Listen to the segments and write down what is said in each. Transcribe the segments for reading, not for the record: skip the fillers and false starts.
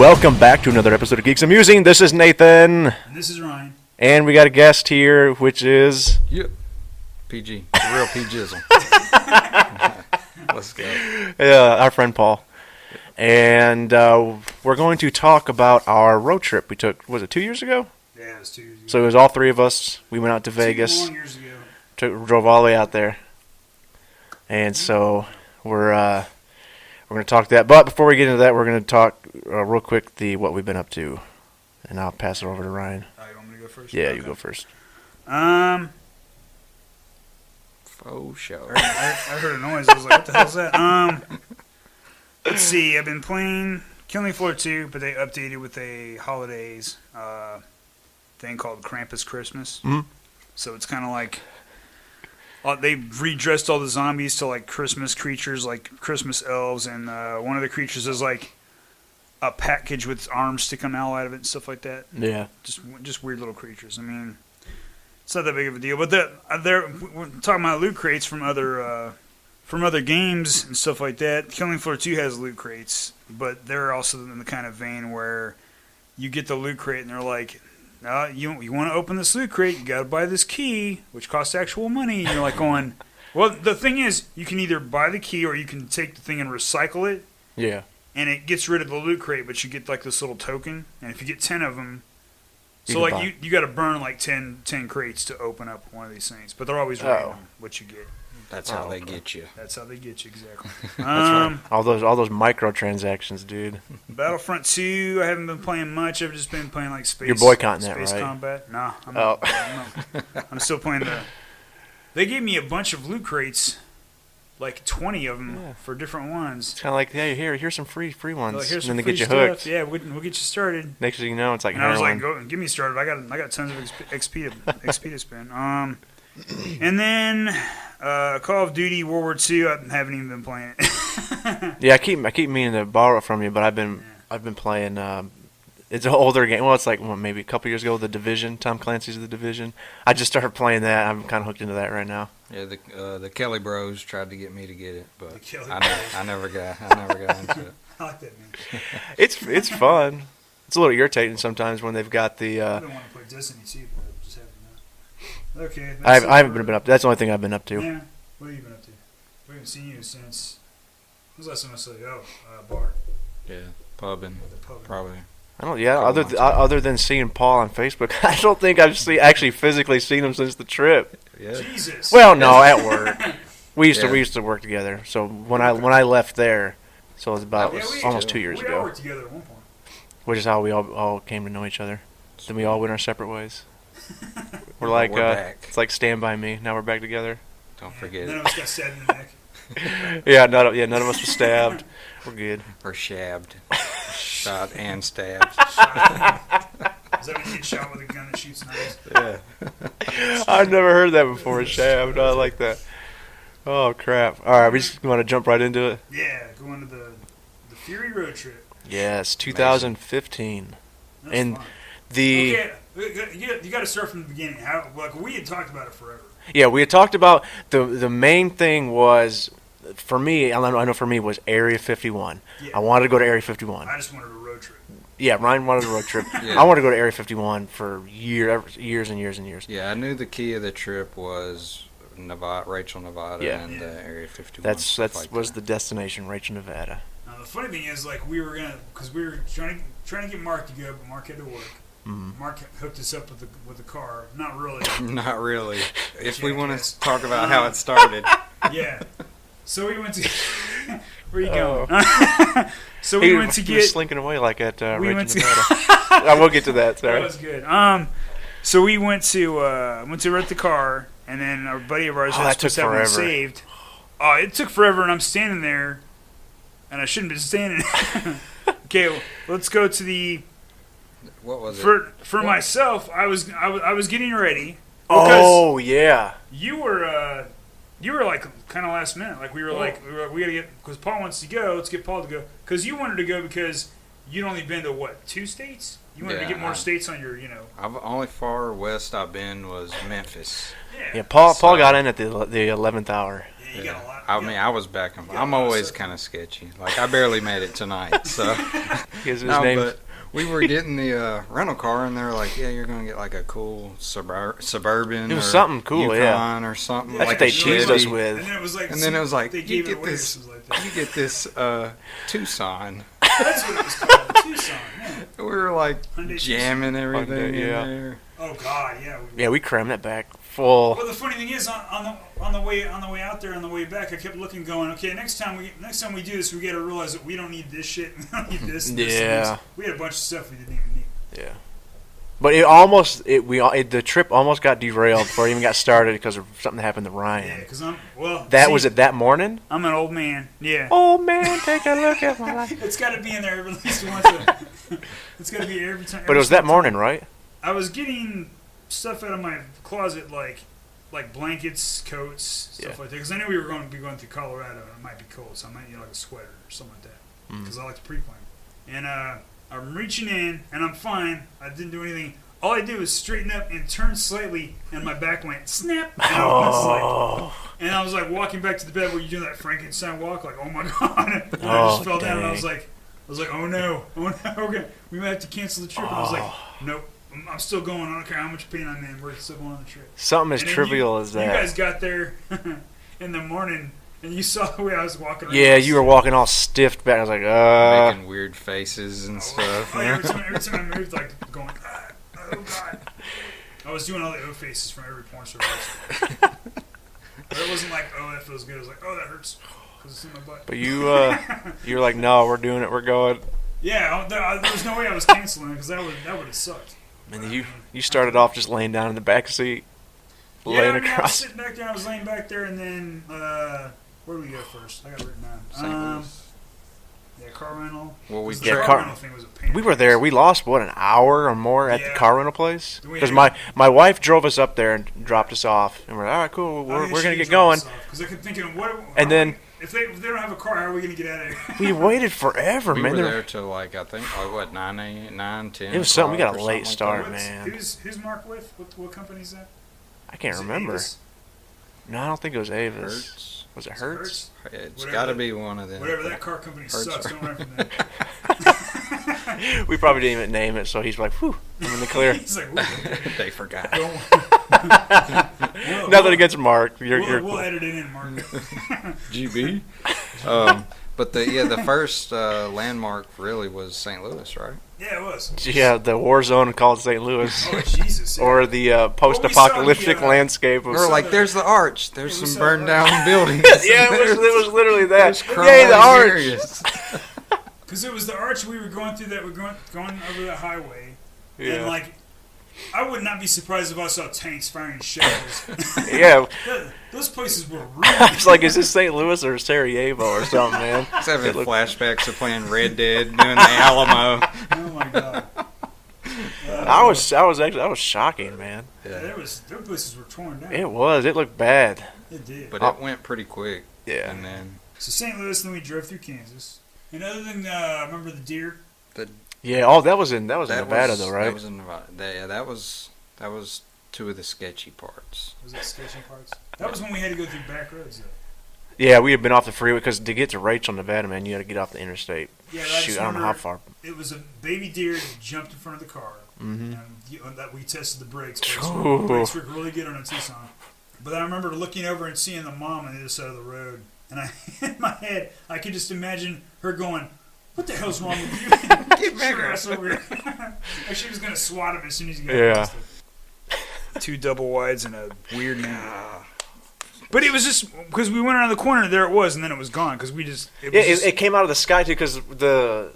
Welcome back to another episode of Geeks-a-Musing. This is Nathan. And this is Ryan. And we got a guest here, which is... Yep. PG. The real P-Jizzle. Let's go. Yeah, our friend Paul. And we're going to talk about our road trip we took, was it 2 years ago? Yeah, it was 2 years ago. So it was all three of us. We went out to Vegas. 2 long years ago. Drove all the way out there. And so we're going to talk that. But before we get into that, we're going to talk real quick what we've been up to. And I'll pass it over to Ryan. You want me to go first? Yeah, Okay. you go first. Faux show. I heard a noise. I was like, what the hell's that? Let's see. I've been playing Killing Floor 2, but they updated with a holidays thing called Krampus Christmas. Mm-hmm. So it's kind of like... they redressed all the zombies to like Christmas creatures, like Christmas elves, and one of the creatures is like a package with arms sticking out of it and stuff like that. Yeah. Just weird little creatures. I mean, it's not that big of a deal. But we're talking about loot crates from other games and stuff like that. Killing Floor 2 has loot crates, but they're also in the kind of vein where you get the loot crate and they're like, you want to open this loot crate, you got to buy this key, which costs actual money. And you're like going, well, the thing is, you can either buy the key or you can take the thing and recycle it. Yeah. And it gets rid of the loot crate, but you get like this little token. And if you get 10 of them, You so can like you got to burn like 10 crates to open up one of these things. But they're always random what you get. That's how they get you. That's how they get you, exactly. All those microtransactions, dude. Battlefront 2, I haven't been playing much. I've just been playing like space. You're boycotting that, space right? combat. Nah, Oh. I'm still playing They gave me a bunch of loot crates, like 20 of them for different ones. It's kind of like, hey, here's some free ones, Like, here's and then some they free get you stuff. hooked. Yeah, we'll get you started. Next thing you know, it's like And I was heroin. like, get me started. I got tons of XP to spend. And then Call of Duty World War II. I haven't even been playing it. Yeah, I keep meaning to borrow it from you, but I've been playing. It's an older game. Well, it's like maybe a couple years ago. The Division, Tom Clancy's The Division. I just started playing that. I'm kind of hooked into that right now. Yeah, the Kelly Bros tried to get me to get it, but Kelly I never got into it. I like that, man. It's fun. It's a little irritating sometimes when they've got the. I don't want to play Destiny too, but I just haven't. Okay. I haven't been up. That's the only thing I've been up to. Yeah. What have you been up to? We haven't seen you since. When was the last time I saw you? Bar. Yeah, pubbing, probably. I don't. Yeah. Other than seeing Paul on Facebook, I don't think I've actually physically seen him since the trip. Yeah. Jesus. Well, no, at work. We used Yeah. to work together. So when I left there, so it was about That was almost too. 2 years We all ago, worked together at one point. which is how we all came to know each other. Then we all went our separate ways. We're like We're back. it's like Stand By Me. Now we're back together. Don't forget None it. of us got stabbed in the neck. Yeah, none of us were stabbed. We're good. Or shabbed. Shot and stabbed. Is that when you get shot with a gun that shoots knives? Yeah. I've never heard that before. Shabbed. I like that. Oh crap! All right, we just want to jump right into it. Yeah, going to the Fury road trip. Yes, 2015, That's and fun. the. Okay, you got to start from the beginning. We had talked about it forever. Yeah, we had talked about the main thing was, for me, I know for me, was Area 51. Yeah. I wanted to go to Area 51. I just wanted a road trip. Yeah, Ryan wanted a road trip. Yeah. I wanted to go to Area 51 for years and years and years. Yeah, I knew the key of the trip was Rachel, Nevada, Yeah. and Area 51. That's like was that. the destination, Rachel, Nevada. Now the funny thing is, like, we were trying to get Mark to go, but Mark had to work. Mm. Mark hooked us up with the car. Not really. Not really. If we want Jackass. to talk about how it started. Yeah. So we went to. Where you Oh. going? So we went to He was get. slinking away like at We Rachel, went to- Nevada. I will get to that. That Sorry. was good. So we went to rent the car, and then our buddy of ours Oh, was that took supposed to have one forever. saved. Oh, it took forever, and I'm standing there, and I shouldn't be standing. Okay, well, let's go to the. What was it? For myself, I was getting ready. Oh yeah. You were like kind of last minute. Like we gotta get, because Paul wants to go. Let's get Paul to go, because you wanted to go because you'd only been to what, 2 states? You wanted to get more states on your, Only far west I've been was Memphis. Yeah. Paul got in at the 11th hour. Yeah, you got a lot. I mean, I was back. I'm always kind of sketchy. Like, I barely made it tonight, so. But we were getting the rental car, and they were like, "Yeah, you're gonna get like a cool suburban." It was or something cool, Yukon or something. That's like what they a teased Chevy. us with. And then it was like, you get this. You get this Tucson. That's what it was called, Tucson. Yeah. We were like Hyundai jamming everything in there. Oh God, yeah. Yeah, we crammed that back full. Well, the funny thing is, on the way out there, on the way back, I kept looking, going, okay, next time we do this, we got to realize that we don't need this shit. We don't need this. And this, and this. We had a bunch of stuff we didn't even need. Yeah. But the trip almost got derailed before it even got started because of something that happened to Ryan. Yeah, because was it that morning? I'm an old man. Yeah. Old man, take a look at my life. It's got to be in there at least once. It's got to be every time. But it was that morning, right? I was getting stuff out of my closet, like blankets, coats, stuff like that. Because I knew we were going to be going through Colorado, and it might be cold, so I might need like a sweater or something like that. Because I like to pre-plan. And I'm reaching in, and I'm fine. I didn't do anything. All I did was straighten up and turn slightly, and my back went snap. And I was like walking back to the bed where you're doing that Frankenstein walk, like, oh my God. And I just fell down, and I was like, oh no, okay, we might have to cancel the trip. And I was like, nope, I'm still going. I don't care how much pain I'm in. We're still going on the trip. Something as trivial as that. You guys got there in the morning, and you saw the way I was walking around. Yeah, you were walking all stiffed back. I was like, making weird faces and stuff. Every time I moved, like, going, oh God. I was doing all the O faces from every porn star. But it wasn't like, oh, that feels good. It was like, oh, that hurts because it's in my butt. But you were like, no, we're doing it. We're going. Yeah, there was no way I was canceling it because that would have sucked. And you started off just laying down in the back seat, laying across. I was sitting back there. I was laying back there, and then where did we go first? I got it written down. St. Louis. Yeah, car rental. Well, the car rental thing was a pain. We were there. We lost an hour or more at the car rental place because my wife drove us up there and dropped us off, and we're like, all right, cool. We're gonna get going. Because I kept thinking, and then if they don't have a car, how are we gonna get out of here? We waited forever, man. We were there till like I think 9, 10. It was something. We got a late start, man. Who's Mark with? What company is that? I can't remember. No, I don't think it was Avis. Hertz. Was it Hertz? It's got to be one of them. Whatever, that car company sucks. Don't run from them. We probably didn't even name it, so he's like, whew, I'm in the clear. He's like, they forgot. Nothing against Mark. You're we'll edit it in, Mark. GB. But the first landmark really was St. Louis, right? Yeah, it was. Yeah, the war zone called St. Louis. Oh, Jesus. Yeah. Or the post-apocalyptic landscape. We were like, there's the arch. There's some burned down buildings. Yeah, it was literally that. Yay, the arch. Because it was the arch we were going through that we're going over the highway. Yeah. And, like, I would not be surprised if I saw tanks firing shells. Yeah. Those places were really... I was like, is this St. Louis or Sarajevo or something, man? I was having flashbacks of playing Red Dead, doing the Alamo. Oh, my God. I was shocking, man. Yeah, those places were torn down. It was. It looked bad. It did. But it went pretty quick. Yeah. And then... So St. Louis, then we drove through Kansas. And other than, remember the deer? Yeah, that was in Nevada, though, right? That was in Nevada. Yeah, that was two of the sketchy parts. Was that sketchy parts? That was when we had to go through back roads, though. Yeah, we had been off the freeway because to get to Rachel, Nevada, man, you got to get off the interstate. Yeah, shoot, I don't know how far. It was a baby deer that jumped in front of the car. Mm-hmm. And that we tested the brakes. The brakes worked really good on a Tucson. But I remember looking over and seeing the mom on the other side of the road. And in my head, I could just imagine her going, "What the hell's wrong with you? Get back ass over here!" Like she was gonna swat him as soon as he got past it. 2 double wides and a weird name. But it was just because we went around the corner, there it was, and then it was gone because we just. It came out of the sky too because the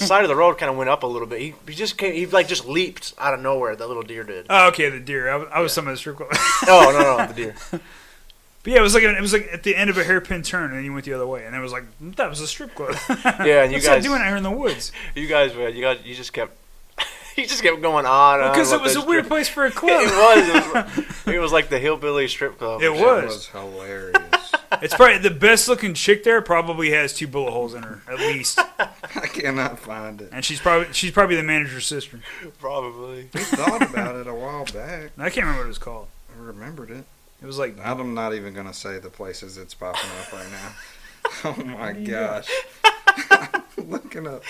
side of the road kind of went up a little bit. He just just leaped out of nowhere. That little deer did. Oh, okay, the deer. I was some of the strip club. Oh no, the deer. But yeah, it was like at the end of a hairpin turn, and then you went the other way, and it was like that was a strip club. Yeah, and you What's guys that doing out here in the woods? You guys, you just kept going on. Because it was a weird place for a club. It was like the hillbilly strip club. It was. It was hilarious. It's probably the best looking chick there. Probably has 2 bullet holes in her at least. I cannot find it. And she's probably the manager's sister. Probably. We thought about it a while back. I can't remember what it was called. I remembered it. It It was like... I'm not even going to say the places it's popping up right now. Oh, my gosh. Looking up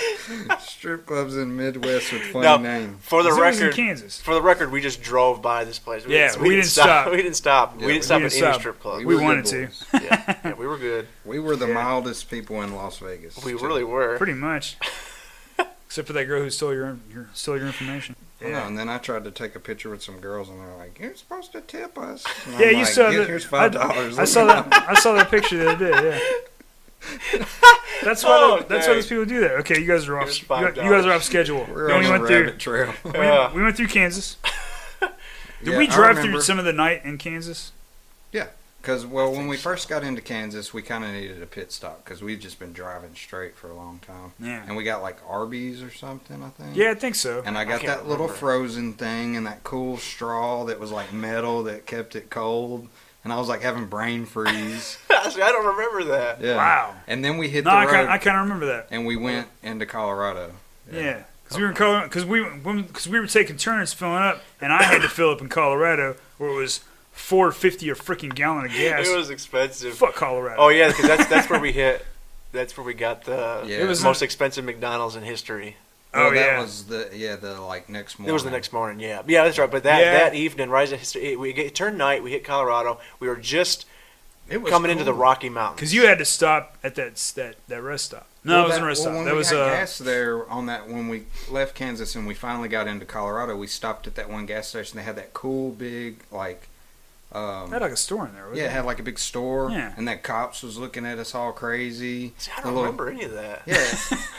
strip clubs in Midwest with funny names. For the record, in Kansas. For the record, we just drove by this place. We didn't stop. We didn't stop. Yeah, we didn't stop at any strip club. We wanted to. Yeah, we were good. We were the mildest people in Las Vegas. We really were. Pretty much. Except for that girl who stole your information. Yeah. No, and then I tried to take a picture with some girls, and they're like, "You're supposed to tip us." And yeah, you saw that. Here's $5. I saw that. I saw that picture the other day. Yeah. That's why. That's why those people do that. Okay, you guys are off. You guys are off schedule. We're on a rabbit trail. We went through Kansas. Did we drive through some of the night in Kansas? Yeah. Because, when we first got into Kansas, we kind of needed a pit stop because we've just been driving straight for a long time. Yeah. And we got like Arby's or something, I think. Yeah, I think so. And I got that little frozen thing and that cool straw that was like metal that kept it cold. And I was like having brain freeze. I don't remember that. Yeah. Wow. And then we hit the road. I kind of remember that. And we went into Colorado. Yeah. Because we were in Colorado, because we were taking turns filling up, and I had to fill up in Colorado where it was $4.50 a freaking gallon of gas. It was expensive. Fuck Colorado. Oh yeah, because that's where we hit. That's where we got the It was most expensive McDonald's in history. Well, that was the like next morning. It was the next morning. Yeah, that's right. But that evening, it turned night. We hit Colorado. We were just coming into the Rocky Mountains. Because you had to stop at that rest stop. No, it wasn't a rest stop. That was gas there on that when we left Kansas and we finally got into Colorado. We stopped at that one gas station. They had that cool big like. They had like a store in there, wasn't it had like a big store. Yeah. And that cops was looking at us all crazy. See, I don't remember any of that. Yeah.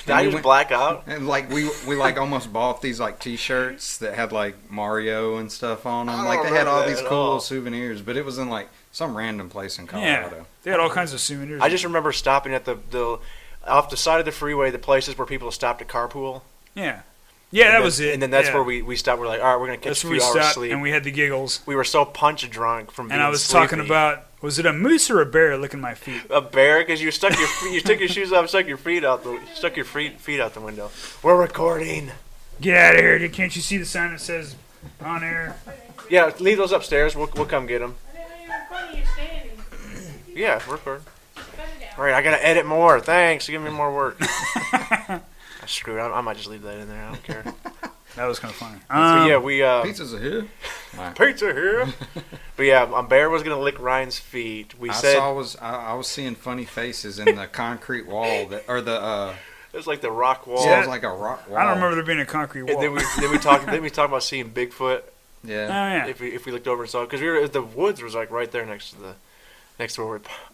Did I just black out? And like we like almost bought these like T-shirts that had like Mario and stuff on them. Like they had all these cool souvenirs, but it was in like some random place in Colorado. Yeah. They had all kinds of souvenirs. I just remember stopping at the off the side of the freeway, the places where people stopped to carpool. Yeah. Yeah, that was it. And then that's where we stopped. We're like, all right, we're going to catch a few hours sleep. And we had the giggles. We were so punch drunk from being And I was sleepy. talking about, was it a moose or a bear licking my feet? A bear? Because you took your shoes off, stuck your feet out the window. We're recording. Get out of here. Can't you see the sign that says on air? Yeah, leave those upstairs. We'll come get them. Yeah, we're recording. All right, I got to edit more. Thanks. Give me more work. Screw it. I might just leave that in there. I don't care. That was kind of funny. So yeah, we pizza's here. Pizza here. But yeah, Bear was gonna lick Ryan's feet. I was seeing funny faces in the concrete wall it was like the rock wall. Yeah, it was like a rock wall. I don't remember there being a concrete wall. And then we talked about seeing Bigfoot. Yeah. Oh yeah. If we looked over and saw it, because the woods was like right there next to where we parked.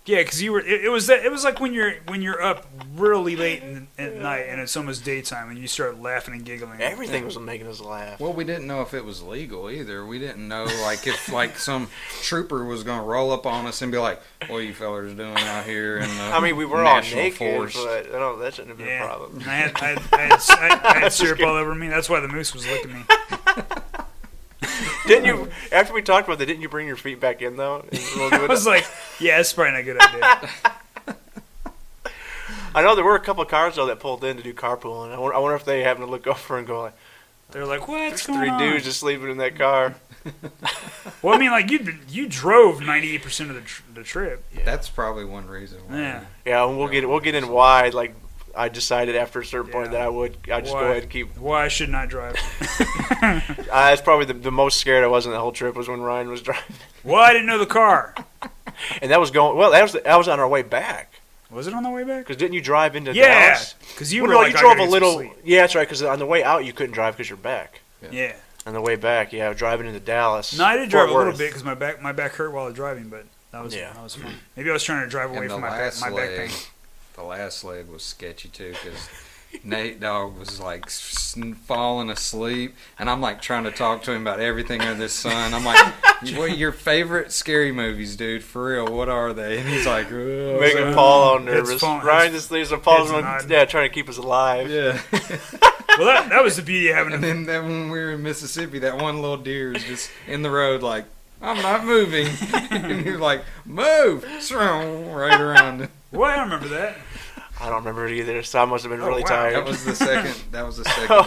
Yeah, because you were. It was like when you're up really late at night and it's almost daytime and you start laughing and giggling. Everything was making us laugh. Well, we didn't know if it was legal either. We didn't know like if like some trooper was gonna roll up on us and be like, "What are you fellers doing out here?" In the I mean, we were all naked, but that shouldn't have been a problem. I had syrup all over me. That's why the moose was licking me. Didn't you? After we talked about that, didn't you bring your feet back in though? I was like, yeah, it's probably not a good idea. I know there were a couple of cars though that pulled in to do carpooling. I wonder if they happened to look over and go like, they're like, what's going on? 3 dudes just sleeping in that car. Well, I mean, like you drove 98% of the trip. Yeah. That's probably one reason. Yeah. Yeah, and we'll get in why. Like I decided after a certain point that I just go ahead and keep. Why I should not drive. That's probably the most scared I was in the whole trip was when Ryan was driving. Well, I didn't know the car. And that was going well. That was on our way back. Was it on the way back? Because didn't you drive into Dallas? Yeah, because you drove a little. Yeah, that's right. Because on the way out you couldn't drive because you're back. Yeah. On the way back, driving into Dallas. No, I did drive a little bit because my back hurt while I was driving, but that was fun. Maybe I was trying to drive away from my back pain. The last leg was sketchy too because Nate dog was like falling asleep, and I'm like trying to talk to him about everything under the sun. I'm like, "What are your favorite scary movies, dude? For real, what are they?" And he's like, making Paul all nervous. Ryan just leaves, so Paul's trying to keep us alive. Yeah. Well, that was the beauty of having. And then when we were in Mississippi, that one little deer was just in the road, like, "I'm not moving," and you're like, "Move!" Right around. Well, I remember that. I don't remember it either, so I must have been really tired. That was the second.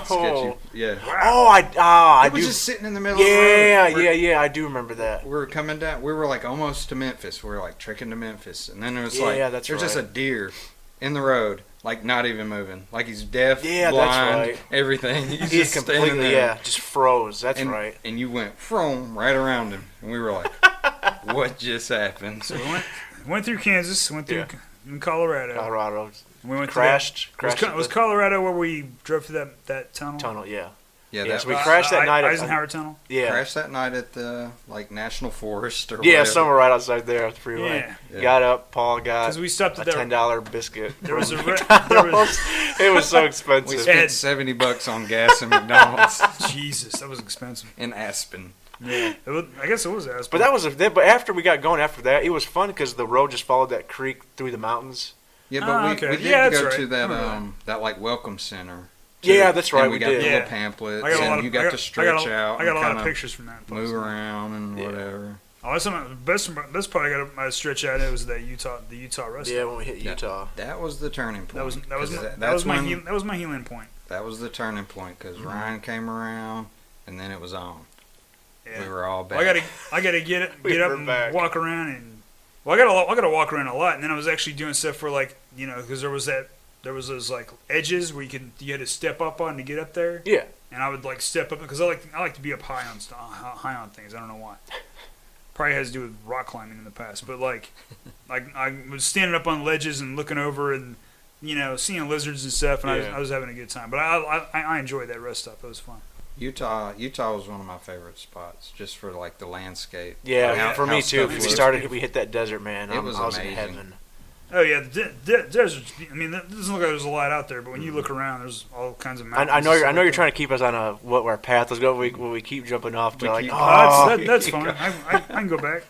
Sketchy. Yeah. Wow. I It was do. just sitting in the middle of the road. Yeah. I do remember that. We were coming down. We were like almost to Memphis. We were like trekking to Memphis, and then it was that's there's right. just a deer in the road, like not even moving, like he's deaf, Yeah, blind, that's right. everything. He's He just standing completely, there. just froze. That's and, right. And you went right around him, and we were like, "What just happened?" So we went through Kansas, went through Colorado. We went crashed. Was Colorado where we drove through that tunnel? Tunnel, yeah. Yeah, So we crashed that night. Eisenhower Tunnel. Yeah. Crashed that night at the National Forest or Yeah, whatever. somewhere right outside there at the freeway. Yeah. Got up. Paul got we stopped a at that $10 biscuit. There was a It was so expensive. We spent $70 on gas at McDonald's Jesus, that was expensive. in Aspen. Yeah, I guess it was Aspen. But that was but after we got going after that, it was fun because the road just followed that creek through the mountains. Yeah, but we did that's go right. to that like welcome center. Yeah, that's right. And we got did. the little pamphlets, and you got to stretch out. I got a lot and of pictures from that. Move around and whatever. Oh, that's the best part I got to stretch out. It was the Utah rest. Yeah, when we hit Utah. That was the turning point. That was my healing point. That was the turning point because Ryan came around, and then it was on. Yeah. We were all back. Well, I gotta get up and walk around and I gotta walk around a lot, and then I was actually doing stuff where because there was those like edges where you had to step up on to get up there. Yeah. And I would like step up because I like to be up high on things. I don't know why. Probably has to do with rock climbing in the past, but like I was standing up on ledges and looking over and seeing lizards and stuff, and I was having a good time. But I enjoyed that rest stop. It was fun. Utah was one of my favorite spots, just for like the landscape. Yeah, for me too. We hit that desert, man. It was I was amazing. in heaven. Oh yeah, the desert. I mean, it doesn't look like there's a lot out there, but when you look around, there's all kinds of mountains. I know you're trying to keep us on what our path is going. We keep jumping off to that's fine. I can go back.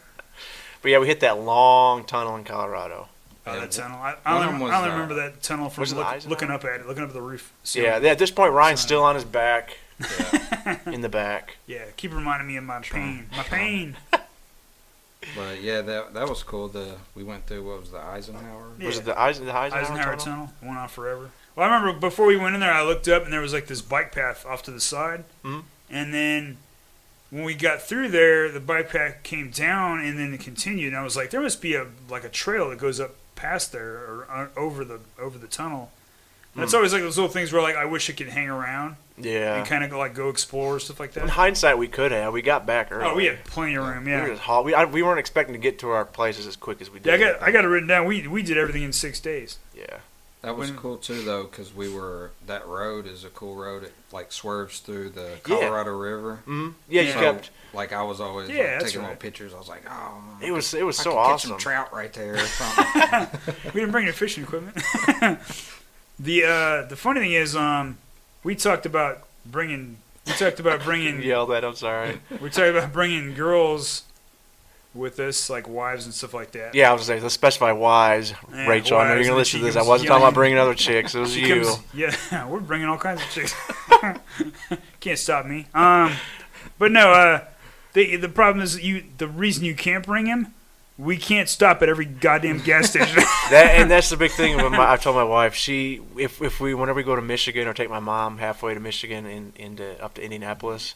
But yeah, we hit that long tunnel in Colorado. That tunnel. I only remember that tunnel from looking up at it, looking up at the roof. So, yeah, at this point, Ryan's still on his back. In the back. Yeah, keep reminding me of my pain. My pain. But yeah, that was cool. We went through what was the Eisenhower? Yeah. Was it the Eisenhower tunnel? Went on forever. Well, I remember before we went in there, I looked up and there was like this bike path off to the side, and then when we got through there, the bike path came down and then it continued. And I was like, there must be a trail that goes up past there or over the tunnel. And it's always like those little things where like I wish it could hang around. Yeah. And kind of like go explore stuff like that. In hindsight, we could have. We got back early. Oh, we had plenty of room. Yeah. We weren't expecting to get to our places as quick as we did. Yeah, I got it written down. We did everything in 6 days. Yeah. That was cool too, though, because that road is a cool road. It like swerves through the Colorado River. Mm-hmm. Yeah, you kept. Like I was always taking little pictures. I was like, it was so awesome. Catch some trout right there. Or something. We didn't bring any fishing equipment. The funny thing is, we talked about bringing. Yelled at. I'm sorry. We talked about bringing girls with us, like wives and stuff like that. Yeah, I was gonna say, let's specify wives. Yeah, Rachel, I know you're gonna listen to this. I wasn't talking about bringing other chicks. It was you. We're bringing all kinds of chicks. Can't stop me. But no. The problem is the reason you can't bring him. We can't stop at every goddamn gas station. That's the big thing. I told my wife, whenever we go to Michigan or take my mom halfway to Michigan up to Indianapolis,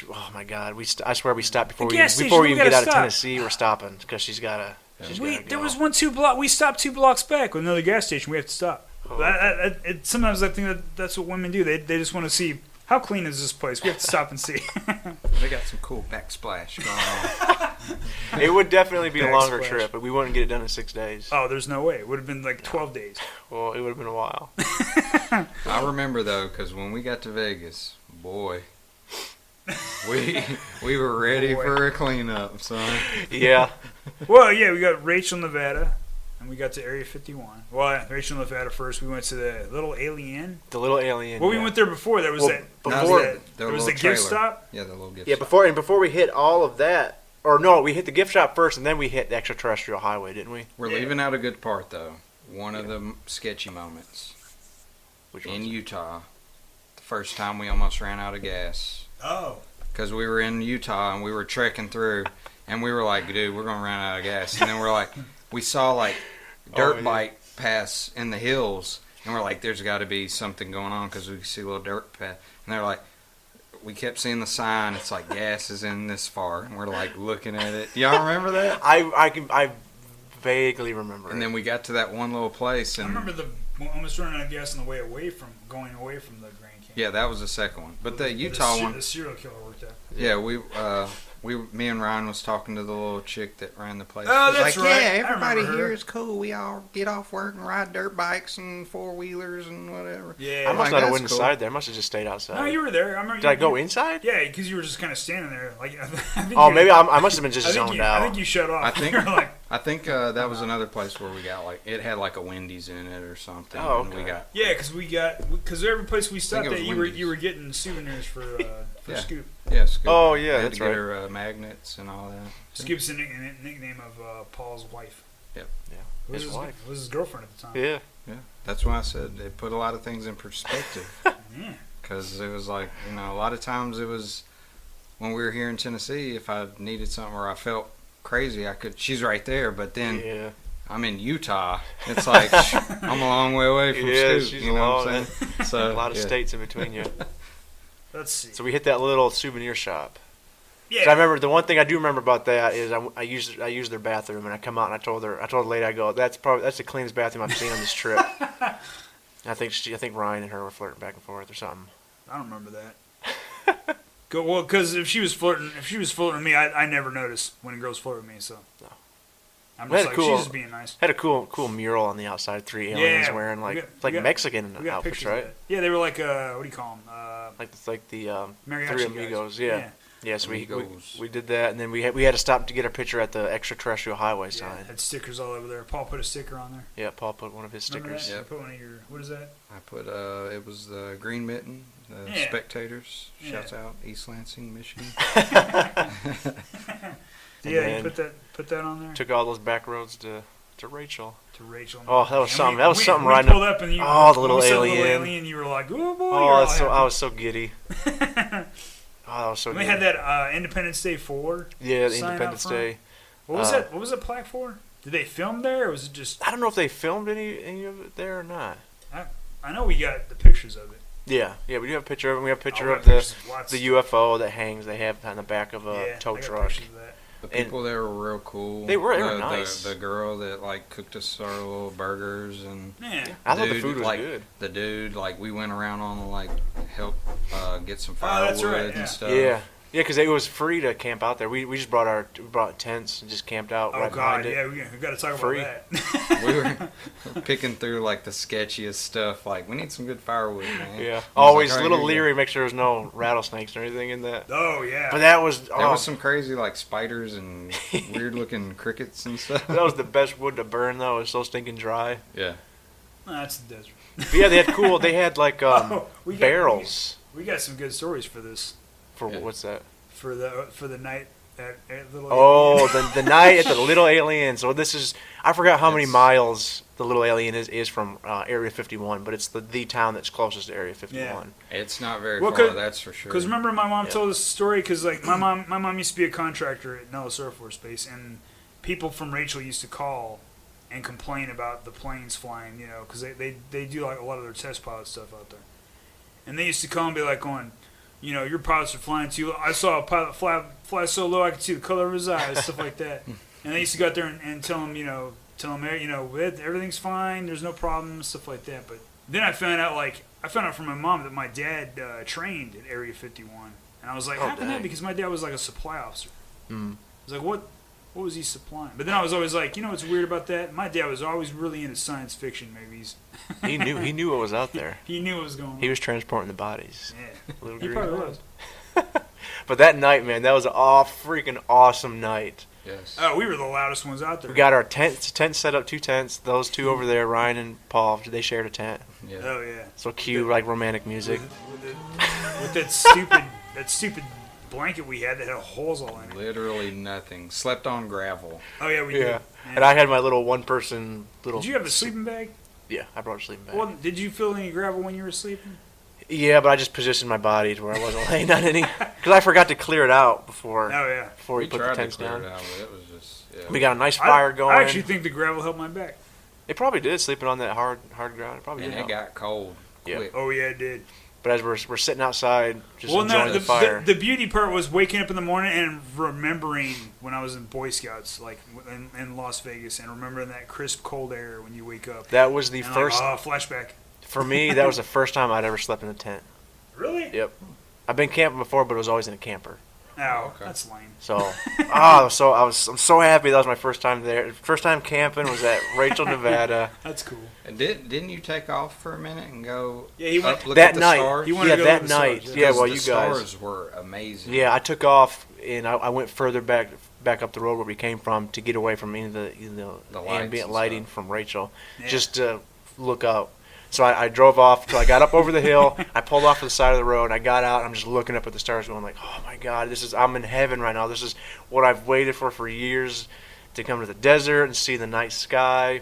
oh my God, I swear we stop before we even get out of Tennessee. We're stopping because she's gotta. There was 2 blocks. We stopped 2 blocks back with another gas station. We have to stop. Oh. Sometimes I think that's what women do. They just want to see. How clean is this place? We have to stop and see. They got some cool backsplash going on. It would definitely be a longer trip, but we wouldn't get it done in 6 days. Oh, there's no way. It would have been like 12 days. Well, it would have been a while. I remember, though, because when we got to Vegas, boy, we were ready for a cleanup, son. Yeah. Well, yeah, we got Rachel, Nevada. And we got to Area 51. Well, Rachel and Nevada first. We went to the Little Alien. The Little Alien. Well, we went there before. There was the gift stop. Yeah, the little gift stop. Yeah, before we hit all of that, or no, we hit the gift shop first, and then we hit the extraterrestrial highway, didn't we? We're leaving out a good part, though. One of the sketchy moments. Which in Utah, the first time we almost ran out of gas. Oh. Because we were in Utah, and we were trekking through, and we were like, dude, we're going to run out of gas. And then we're like... We saw like dirt bike pass in the hills, and we're like, there's got to be something going on because we see a little dirt path. And they're like, we kept seeing the sign. It's like gas is in this far, and we're like looking at it. Y'all remember that? I vaguely remember. And then we got to that one little place, and I remember almost running out of gas on the way going away from the Grand Canyon. Yeah, that was the second one. But the Utah one, the serial killer worked out. Yeah, me and Ryan was talking to the little chick that ran the place. Oh, that's like, right. Yeah, everybody here is cool. We all get off work and ride dirt bikes and four-wheelers and whatever. Yeah. I must not have went inside there. I must have just stayed outside. No, you were there. Did I go inside? Yeah, because you were just kind of standing there. Like, maybe I must have been just zoned out. I think you shut off. I think that was another place where we got it had like a Wendy's in it or something. Oh, okay. Because every place we stopped at, you were getting souvenirs for Scoop. Yeah, Scoop. Oh yeah, I had that's to right. get her magnets and all that. Scoop's the nickname of Paul's wife. Yep. Yeah. His wife. It was his girlfriend at the time. Yeah. Yeah. That's why I said they put a lot of things in perspective. Yeah. Because it was like, a lot of times it was when we were here in Tennessee, if I needed something or I felt crazy, she's right there. But then I'm in Utah. It's like I'm a long way away from Scoop. She's you know what I'm saying? So, a lot of states in between you. Let's see. So we hit that little souvenir shop. Yeah. So I remember the one thing I do remember about that is I used their bathroom and I come out and I told the lady, I go, that's the cleanest bathroom I've seen on this trip. I think Ryan and her were flirting back and forth or something. I don't remember that. Well, because if she was flirting with me, I never noticed when girls flirt with me. So no. I'm just like, she's just being nice. Had a cool mural on the outside. 3 aliens wearing Mexican outfits, right? Yeah, they were like what do you call them? Like the Mariachi Three Amigos. guys. Yeah, so we did that, and then we had to stop to get a picture at the extraterrestrial highway sign. Yeah, had stickers all over there. Paul put a sticker on there. Yeah, Paul put one of his stickers. Yeah, put one of your. What is that? I put it was the Green Mitten, Spectators. Shouts out East Lansing, Michigan. Yeah, you put that on there. Took all those back roads to Rachel. To Rachel. Oh, that was something. That was something right right pulled up and you, the little alien. The little alien. You were like, oh boy. Oh, I was so giddy. Oh, that was so good. We had that Independence Day 4. Yeah, the Independence Day. What was that? What was that plaque for? Did they film there, or was it just? I don't know if they filmed any of it there or not. I know we got the pictures of it. Yeah, we do have a picture of it. We have a picture of the UFO that hangs. They have on the back of a tow truck. The people there were real cool. They were nice. The girl that cooked us our little burgers and I thought the food was good. The dude we went around on help get some firewood and stuff. Yeah, because it was free to camp out there. We just brought tents and just camped out right behind it. Yeah, we got to talk about that. We were picking through the sketchiest stuff. We need some good firewood, man. Yeah, always a little leery, make sure there's no rattlesnakes or anything in that. Oh yeah, but there was some crazy spiders and weird looking crickets and stuff. That was the best wood to burn though. It was so stinking dry. Yeah, that's the desert. But yeah, they had barrels. We got some good stories for this. What's that? For the night at Little Alien. the night at the Little Alien. So this is, I forgot how many miles the Little Alien is from Area 51, but it's the town that's closest to Area 51. Yeah. It's not very far, that's for sure. Because remember my mom told us a story, because my mom used to be a contractor at Nellis Air Force Base, and people from Rachel used to call and complain about the planes flying, because they do a lot of their test pilot stuff out there. And they used to call and be going, your pilots are flying too low. I saw a pilot fly so low I could see the color of his eyes, stuff like that. And they used to go out there and tell him, everything's fine, there's no problem, stuff like that. But then I found out from my mom that my dad trained at Area 51, and I was like, how come that? Because my dad was a supply officer. I was like, what was he supplying? But then I was always like, what's weird about that? My dad was always really into science fiction movies. He knew what was out there. He knew what was going on. He was transporting the bodies. Yeah. He probably was. But that night, man, that was an freaking awesome night. Yes. Oh, we were the loudest ones out there. We got our tent set up, 2 tents. Those two over there, Ryan and Paul, they shared a tent. Yeah. Oh yeah. So cute, romantic music. With that stupid blanket we had that had holes all in it. Literally nothing. Slept on gravel. Oh yeah, we did. Yeah. And I had my little one-person little. Did you have a sleeping bag? Yeah, I brought a sleeping bag. Well, did you feel any gravel when you were sleeping? Yeah, but I just positioned my body to where I wasn't laying on any, because I forgot to clear it out before. Oh yeah. Before we put the tents down. It out, but it was just, we got a nice fire going. I actually think the gravel helped my back. It probably did, sleeping on that hard ground. It probably and did. And it got cold quick. Oh, yeah, it did. But as we're sitting outside, just enjoying the fire. The beauty part was waking up in the morning and remembering when I was in Boy Scouts, like in Las Vegas, and remembering that crisp, cold air when you wake up. That was the first... flashback. For me, that was the first time I'd ever slept in a tent. Really? Yep. I've been camping before, but it was always in a camper. Oh, okay. That's lame. So, I'm so happy that was my first time there. First time camping was at Rachel, Nevada. That's cool. And didn't you take off for a minute and go? Yeah, he went look that at the night. Stars? He wanted to go that look at the night. stars, Yeah, well, the you guys. stars were amazing. Yeah, I took off and I went further back up the road where we came from to get away from any of the ambient lighting from Rachel, just to look out. So I drove off till I got up over the hill. I pulled off to the side of the road. And I got out. And I'm just looking up at the stars, going like, "Oh my God, I'm in heaven right now. This is what I've waited for years, to come to the desert and see the night sky."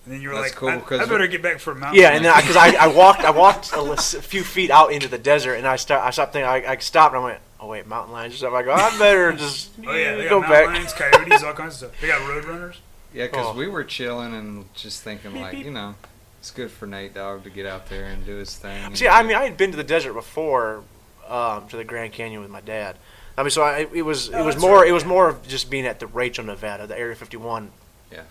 And then you were That's like, cool, I better get back for a mountain. Yeah, and then because I walked a few feet out into the desert, and I stopped thinking. I stopped and I went, "Oh wait, mountain lions or something." I go, "I better just they go got back." Mountain lions, coyotes, all kinds of stuff. They got road runners. Yeah, because we were chilling and just thinking like, it's good for Nate Dogg to get out there and do his thing. See, I mean, I had been to the desert before, to the Grand Canyon with my dad. I mean, so it was more of just being at the Rachel, Nevada, the Area 51,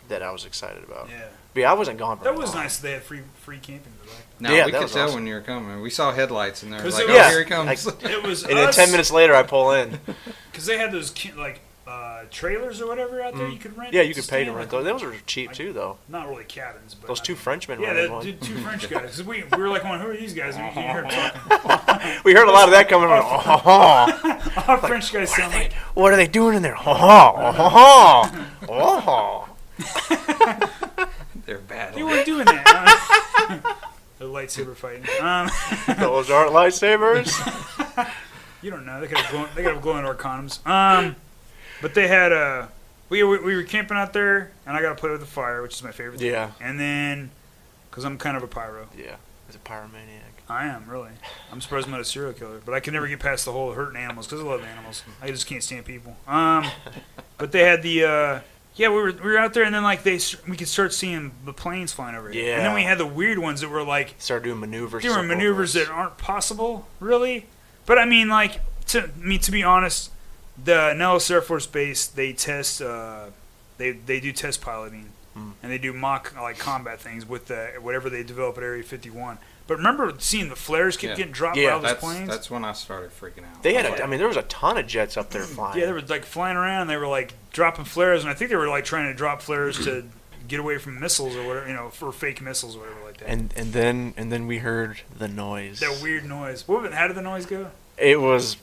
that I was excited about. Yeah. But yeah, I wasn't gone for that was nice. They had free camping. No, we could tell when you were coming. We saw headlights and there was like, yeah, here he comes. It was and then 10 minutes later, I pull in. Because they had those trailers or whatever out there you could rent. Yeah, you could pay to rent those. Those were cheap too, though. Not really cabins, but those two Frenchmen. Yeah, two French guys. Because we were like, "Who are these guys?" And we heard talking. We heard a lot of that coming from. Our French guys sound like. What are they doing in there? They're bad. They weren't doing that. The lightsaber fighting. Those aren't lightsabers. You don't know. They could have glow-in-the-dark condoms. But they had we were camping out there, and I got to play with the fire, which is my favorite thing. Yeah. And then, because I'm kind of a pyro. Yeah. He's a pyromaniac. I am, really. I'm surprised I'm not a serial killer. But I can never get past the whole hurting animals, because I love animals. I just can't stand people. But they had the... we were out there, and then like we could start seeing the planes flying over here. Yeah. And then we had the weird ones that were like... Started doing maneuvers. Doing maneuvers that aren't possible, really. But I mean, like, to be honest... The Nellis Air Force Base, they test, they do test piloting, and they do mock combat things with whatever they develop at Area 51. But remember seeing the flares keep getting dropped by all those planes? That's when I started freaking out. They had, there was a ton of jets up there flying. Yeah, they were like flying around. And they were like dropping flares, and I think they were like trying to drop flares to get away from missiles or whatever, for fake missiles or whatever like that. And then we heard the noise. That weird noise. How did the noise go? It was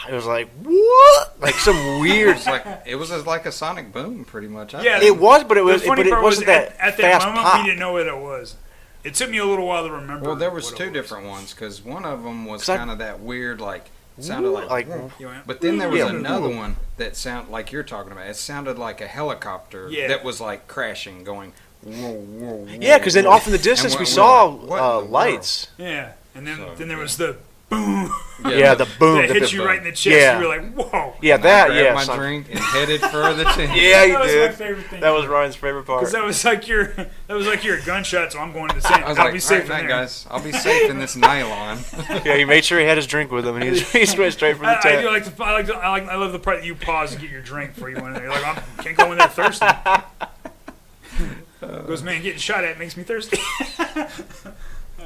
like, what? Like some weird. It was like a sonic boom, pretty much. It was, but it wasn't that at that fast moment pop. we didn't know what it was. It took me a little while to remember. Well, there was two different ones because one of them was kind of that weird, sounded like. But then there was another one that sounded like you're talking about. It sounded like a helicopter that was like crashing, going. Whoa, whoa, whoa, yeah, because then off in the distance we saw lights. Yeah, and then there was the boom. Yeah, the boom. That hit you right in the chest. Yeah. You were like, whoa. Yeah, I grabbed my drink and headed for the tent. Yeah, you did. That was my favorite thing. That was Ryan's favorite part. Because that was like your gunshot, so I'm going to the tent. I'll be safe in there. Guys. I'll be safe in this nylon. Yeah, he made sure he had his drink with him, and he went straight from the tent. I love the part that you pause to get your drink before you went in there. You're like, I can't go in there thirsty. Goes, man, getting shot at makes me thirsty.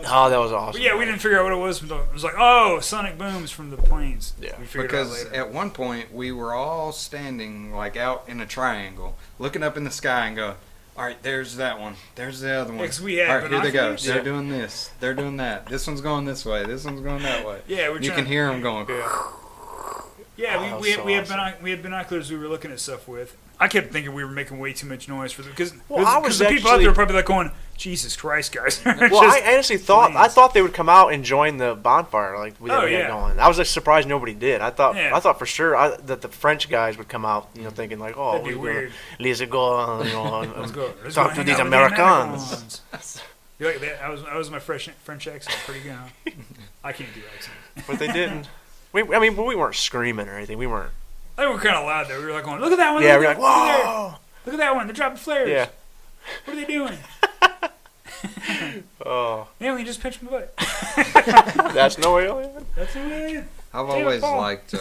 Oh, that was awesome. But yeah, we didn't figure out what it was. It was like, oh, sonic booms from the planes. Yeah, we figured because it out later. At one point we were all standing out in a triangle, looking up in the sky and go, all right, there's that one. There's the other one. Yeah, we had all right, here they go. binoculars. They're doing this. They're doing that. This one's going this way. This one's going that way. Yeah, you can hear them going. Yeah, we had binoculars we were looking at stuff with. I kept thinking we were making way too much noise for them because the people out there were probably like going, Jesus Christ, guys. Well, I honestly thought they would come out and join the bonfire like we had going. I was like surprised nobody did. I thought for sure that the French guys would come out, thinking like, oh, that'd be weird. Let's go, Let's talk to these Americans. You like that? I was my French accent pretty good. Huh? I can't do accents. But they didn't. We weren't screaming or anything. We weren't. I think we were kind of loud though. We were like going, look at that one. Yeah, we were like, whoa! Look at that one. They're dropping flares. Yeah. What are they doing? Oh. Alien just pinched my butt. That's no alien. That's an alien. I've always liked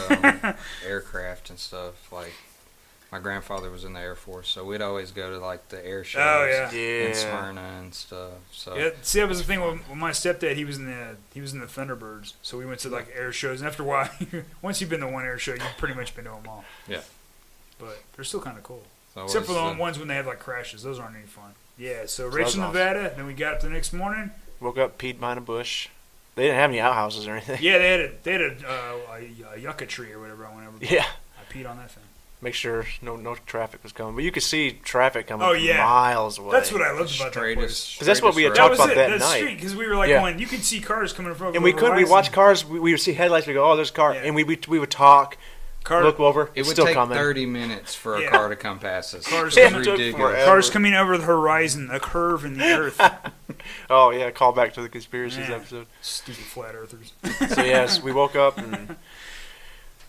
aircraft and stuff. Like, my grandfather was in the Air Force, so we'd always go to, like, the air shows. Oh, yeah. In Smyrna and stuff. So. Yeah, see, that was the thing with my stepdad. He was in the Thunderbirds, so we went to, like, air shows. And after a while, once you've been to one air show, you've pretty much been to them all. Yeah. But they're still kind of cool. Except for the ones when they have, like, crashes. Those aren't any fun. Yeah, so Rachel, awesome. Nevada, then we got up the next morning. Woke up, peed behind a bush. They didn't have any outhouses or anything. Yeah, they had a yucca tree or whatever I went over. Yeah. I peed on that thing. Make sure no traffic was coming. But you could see traffic coming from miles away. That's what I loved about that place. Because that's what we had talked about that night. Because we were like going, you could see cars coming from and we couldn't. We watch cars. We would see headlights. We go, oh, there's a car. Yeah. And we would talk. Look over. It would still take coming. 30 minutes for a car to come past us. Cars coming over the horizon, a curve in the earth. Oh, yeah, call back to the conspiracies episode. Stupid flat earthers. So, yes, we woke up and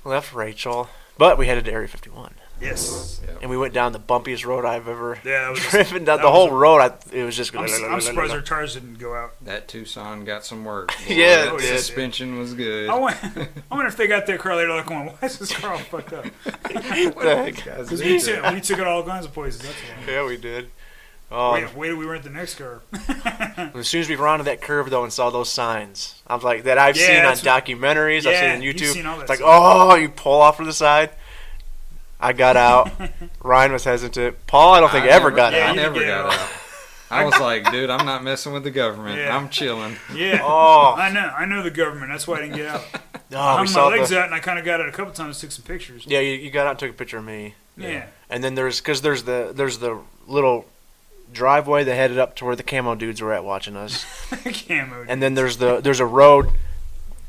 left Rachel, but we headed to Area 51. Yes. Yep. And we went down the bumpiest road I've ever driven down. The whole road, it was just... I'm surprised our tires didn't go out. That Tucson got some work. Yeah, the suspension was good. I wonder if they got that car later, like, going, why is this car all fucked up? Because we took it all kinds of places, that's why. Yeah, we did. Wait, we were at the next car. As soon as we rounded that curve, though, and saw those signs, I was like, that I've seen on documentaries, I've seen on YouTube. Seen all that it's like, stuff. oh, you pull off to the side. I got out. Ryan was hesitant. Paul, I don't think ever got out. I never got out. I was like, dude, I'm not messing with the government. Yeah. I'm chilling. Yeah. Oh. I know the government. That's why I didn't get out. Oh, I hung my legs out, and I kind of got out a couple times, took some pictures. Yeah, you got out and took a picture of me. Yeah. And then there's the little driveway that headed up to where the camo dudes were at watching us. Camo. And then there's a road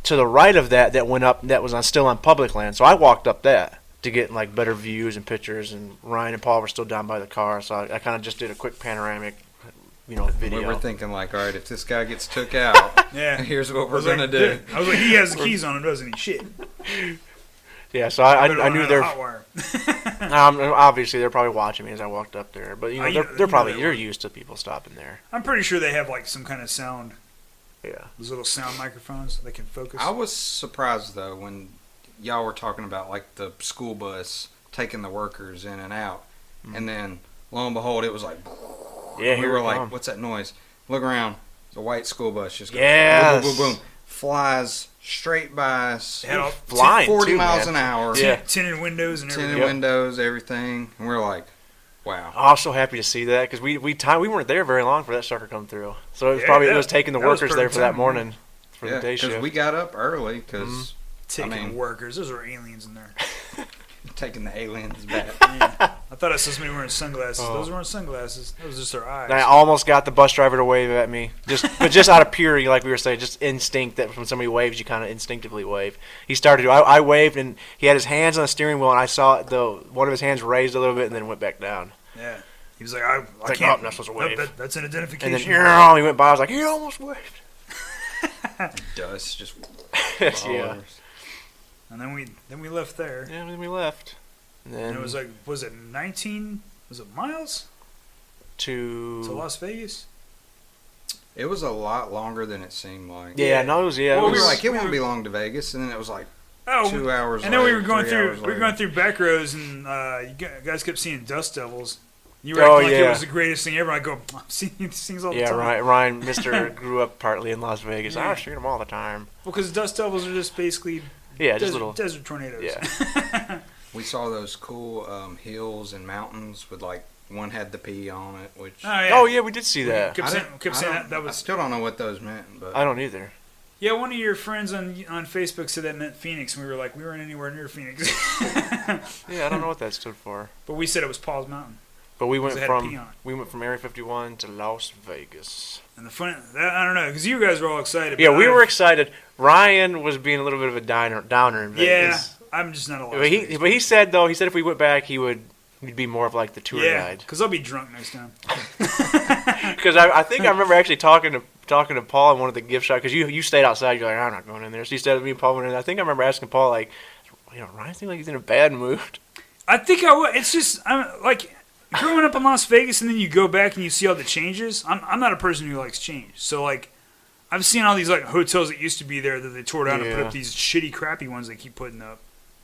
to the right of that went up that was still on public land. So I walked up that to get like better views and pictures. And Ryan and Paul were still down by the car, so I kind of just did a quick panoramic, video. We were thinking like, all right, if this guy gets took out, here's what we're gonna do. I was like, he has the keys on him, doesn't he? Shit. Yeah, so I knew they're hot wire. obviously they're probably watching me as I walked up there, but they're probably you're used to people stopping there. I'm pretty sure they have like some kind of sound. Yeah, those little sound microphones they can focus. I was surprised though when y'all were talking about like the school bus taking the workers in and out, and then lo and behold, it was like, we were like, what's that noise? Look around, it's a white school bus just goes boom, boom, boom, boom, flies straight by us, flying 40 too, miles man. an hour, tinted windows and everything. Tinted windows, everything, and we're like, wow. I was so happy to see that because we weren't there very long for that sucker come through, so it was taking the workers there for that morning for the day shift. Because we got up early because taking workers, those are aliens in there. Taking the aliens back. Yeah. I thought I saw somebody wearing sunglasses. Those weren't sunglasses. That was just their eyes. And I almost got the bus driver to wave at me, but just out of purity, like we were saying, just instinct that when somebody waves, you kind of instinctively wave. He started to. I waved, and he had his hands on the steering wheel, and I saw one of his hands raised a little bit, and then went back down. Yeah. He was like, I can't. I'm not supposed to wave. That's an identification. And then he went by. I was like, he almost waved. Dust just. Yeah. And then we left there. Yeah, then we left. And it was like, was it 19? Was it miles? To Las Vegas? It was a lot longer than it seemed like. Yeah, no, it was. Yeah, we were like, it won't be long to Vegas, and then it was like 2 hours. And then we were going through back roads, and you guys kept seeing dust devils. You were acting like it was the greatest thing ever. I go, I'm seeing these things all the time. Yeah, Ryan, Mr. grew up partly in Las Vegas. I was seeing them all the time. Well, because dust devils are just basically just little desert tornadoes. Yeah. We saw those cool hills and mountains with like one had the P on it, which we did see that. Kept saying that was. I still don't know what those meant, but I don't either. Yeah, one of your friends on Facebook said that meant Phoenix, and we were like, we weren't anywhere near Phoenix. Yeah, I don't know what that stood for. But we said it was Paul's Mountain. But we went from Area 51 to Las Vegas. And the fun, I don't know, because you guys were all excited. Yeah, we were excited. Ryan was being a little bit of a downer in Vegas. Yeah, I'm just not a lot. But he said if we went back, he'd be more of like the tour guide. Because I'll be drunk next time. Because I think I remember actually talking to Paul in one of the gift shops, because you stayed outside. You're like, I'm not going in there. So you stayed with me and Paul went in. I think I remember asking Paul, like, Ryan seems like he's in a bad mood. I think I would. It's just, I'm like, growing up in Las Vegas, and then you go back and you see all the changes. I'm not a person who likes change, so like I've seen all these like hotels that used to be there that they tore down and put up these shitty, crappy ones they keep putting up.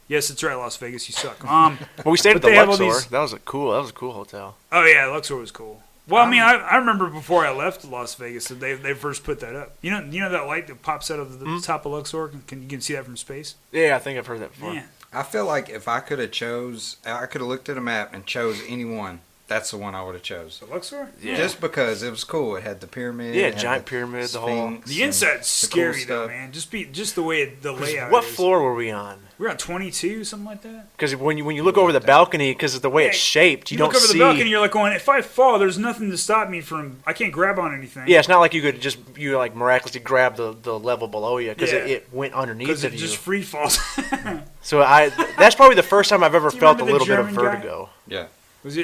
Yes, that's right, Las Vegas. You suck. Well, we stayed at the Luxor. That was a cool hotel. Oh yeah, Luxor was cool. Well, I mean, I remember before I left Las Vegas that they first put that up. You know that light that pops out of the top of Luxor? You can see that from space? Yeah, I think I've heard that before. Yeah. I feel like if I could have looked at a map and chose any one. That's the one I would have chose. The Luxor? Yeah. Just because it was cool. It had the pyramid. Yeah, giant pyramid, the whole... The inside's scary, though, man. Just the way the layout What is. floor were we on? We were on 22, something like that. Because when you look over the balcony, because of the way it's shaped, you don't see... You look over the balcony, you're like going, if I fall, there's nothing to stop me from... I can't grab on anything. Yeah, it's not like you could miraculously grab the level below you, because it went underneath of you. Because it just free falls. So that's probably the first time I've ever felt a little bit of vertigo. Yeah. Was he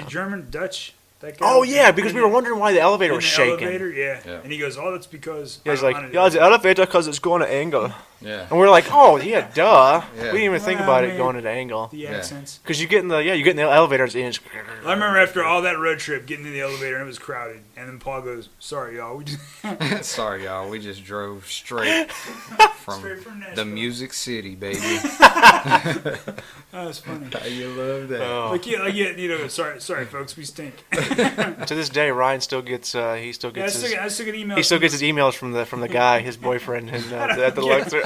German, Dutch? That guy? Oh yeah, because we were wondering why the elevator was shaking. Elevator, yeah. And he goes, "Oh, that's because." Yeah, he's like, "Yeah, it's the elevator because it's going at angle." Yeah. And we're like, "Oh yeah, duh." Yeah. We didn't even think about it going at angle. The accents. Because you get in the elevators and it's... I remember after all that road trip, getting in the elevator and it was crowded, and then Paul goes, "Sorry, y'all, Sorry, y'all, we just drove straight from the Music City, baby." That was funny. You love that. Oh. Sorry, folks, we stink. To this day, Ryan still gets I still get emails. He still gets his emails from the guy, his boyfriend, at the Luxor.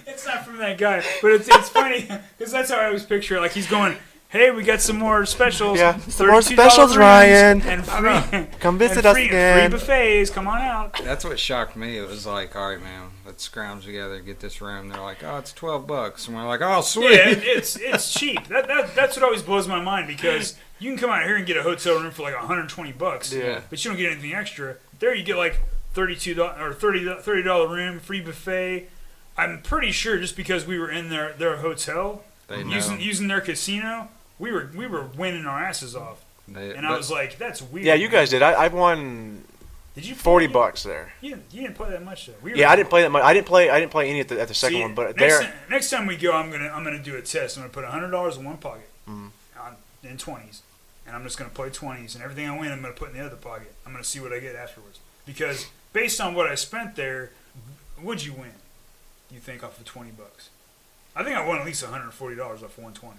It's not from that guy, but it's funny because that's how I always picture it. Like he's going, "Hey, we got some more specials. Yeah, some more specials, Ryan. And free, come visit us again. Free buffets. Come on out." That's what shocked me. It was like, all right, man, let's scrounge together, get this room. They're like, oh, it's $12, and we're like, oh, sweet. Yeah, it's cheap. That's what always blows my mind because you can come out here and get a hotel room for like $120. Yeah. But you don't get anything extra. There you get like $32 or $30 room, free buffet. I'm pretty sure just because we were in their hotel, using their casino, we were winning our asses off. I was like, that's weird. Yeah, you guys did. I won. Did you $40 there? You didn't play that much though. I didn't play that much. I didn't play any at the second one, but next time we go, I'm gonna do a test. I'm gonna put $100 in one pocket, in 20s, and I'm just gonna play 20s, and everything I win, I'm gonna put in the other pocket. I'm gonna see what I get afterwards because based on what I spent there, would you win? You think off of $20? I think I won at least $140 off of 120.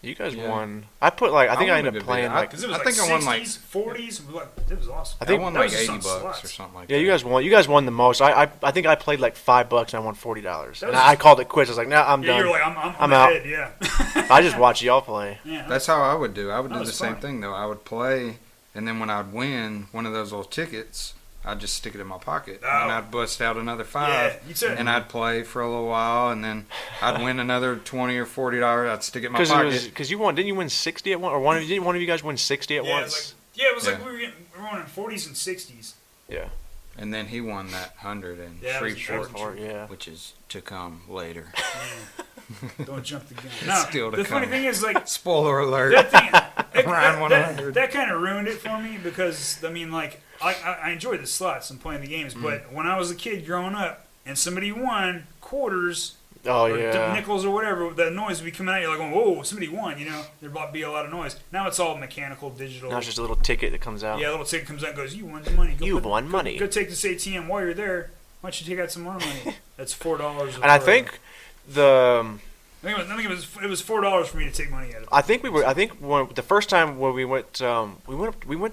You guys won. I put I ended up playing I think I won 60s, 40s. It was awesome. I think I won like $80 or something like that. Yeah, you guys won. You guys won the most. I think I played like $5 and I won $40. And I called it quits. I was like, I'm done. You're like, I'm out. Ahead, yeah. I just watch y'all play. Yeah, that's how I would do. I would do the same thing though. I would play, and then when I'd win one of those little tickets, I'd just stick it in my pocket, and I'd bust out another $5, and I'd play for a little while, and then I'd win another $20 or $40. I'd stick it in my pocket. Because you won, didn't you win 60 at one, or didn't one of you guys win 60 at once? It was like we were winning 40s and 60s. Yeah. And then he won that 100 in Shreveport, which is to come later. Yeah. Don't jump the gun. No, still to the come. funny thing is, like, spoiler alert. That kind of ruined it for me because I mean, like, I enjoy the slots and playing the games, but when I was a kid growing up and somebody won quarters. Or nickels or whatever, the noise would be coming out. You're like, whoa, somebody won, There'd be a lot of noise. Now it's all mechanical, digital. Now it's just a little ticket that comes out. Yeah, a little ticket comes out and goes, you won money. You won money. Go take this ATM while you're there. Why don't you take out some more money? That's $4. And I think it was $4 for me to take money out of it. I think the first time when we went to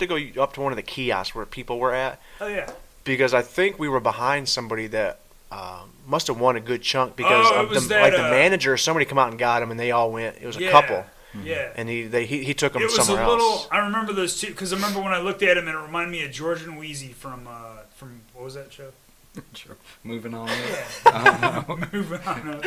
go up to one of the kiosks where people were at. Oh yeah. Because I think we were behind somebody that must have won a good chunk because the manager or somebody come out and got him and they all went. It was a couple. Yeah. And he took them it was somewhere else. I remember those two because I remember when I looked at him and it reminded me of George and Wheezy from what was that show? Moving on. Yeah. Moving on.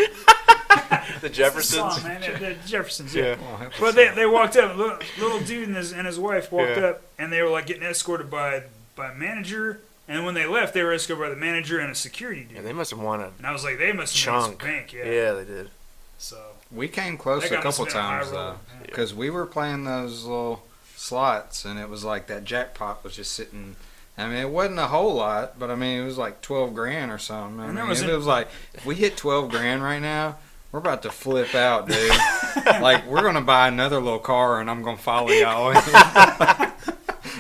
The Jeffersons. Song, man. The Jeffersons. Yeah. Well, they walked up. Little dude and his wife walked up and they were like getting escorted by a manager. And when they left, they were escorted by the manager and a security dude. Yeah, they must have won a And I was like, they must have won some bank. Yeah, they did. So we came close a couple times though, because we were playing those little slots, and it was like that jackpot was just sitting. I mean, it wasn't a whole lot, but I mean, it was like $12,000 or something. It was like, if we hit $12,000 right now, we're about to flip out, dude. Like, we're going to buy another little car, and I'm going to follow y'all. I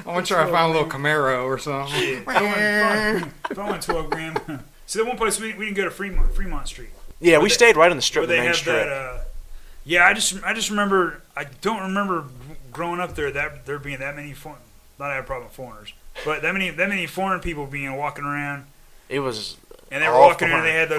want to try to find a little Camaro or something. Shit. If I went 12 grand. See, that one place we didn't go to Fremont Street. Yeah, we stayed right on the strip, the main strip. Yeah, I just remember. I don't remember growing up there that there being that many not a problem with foreigners, but that many foreign people walking around. It was. And they were walking around. They had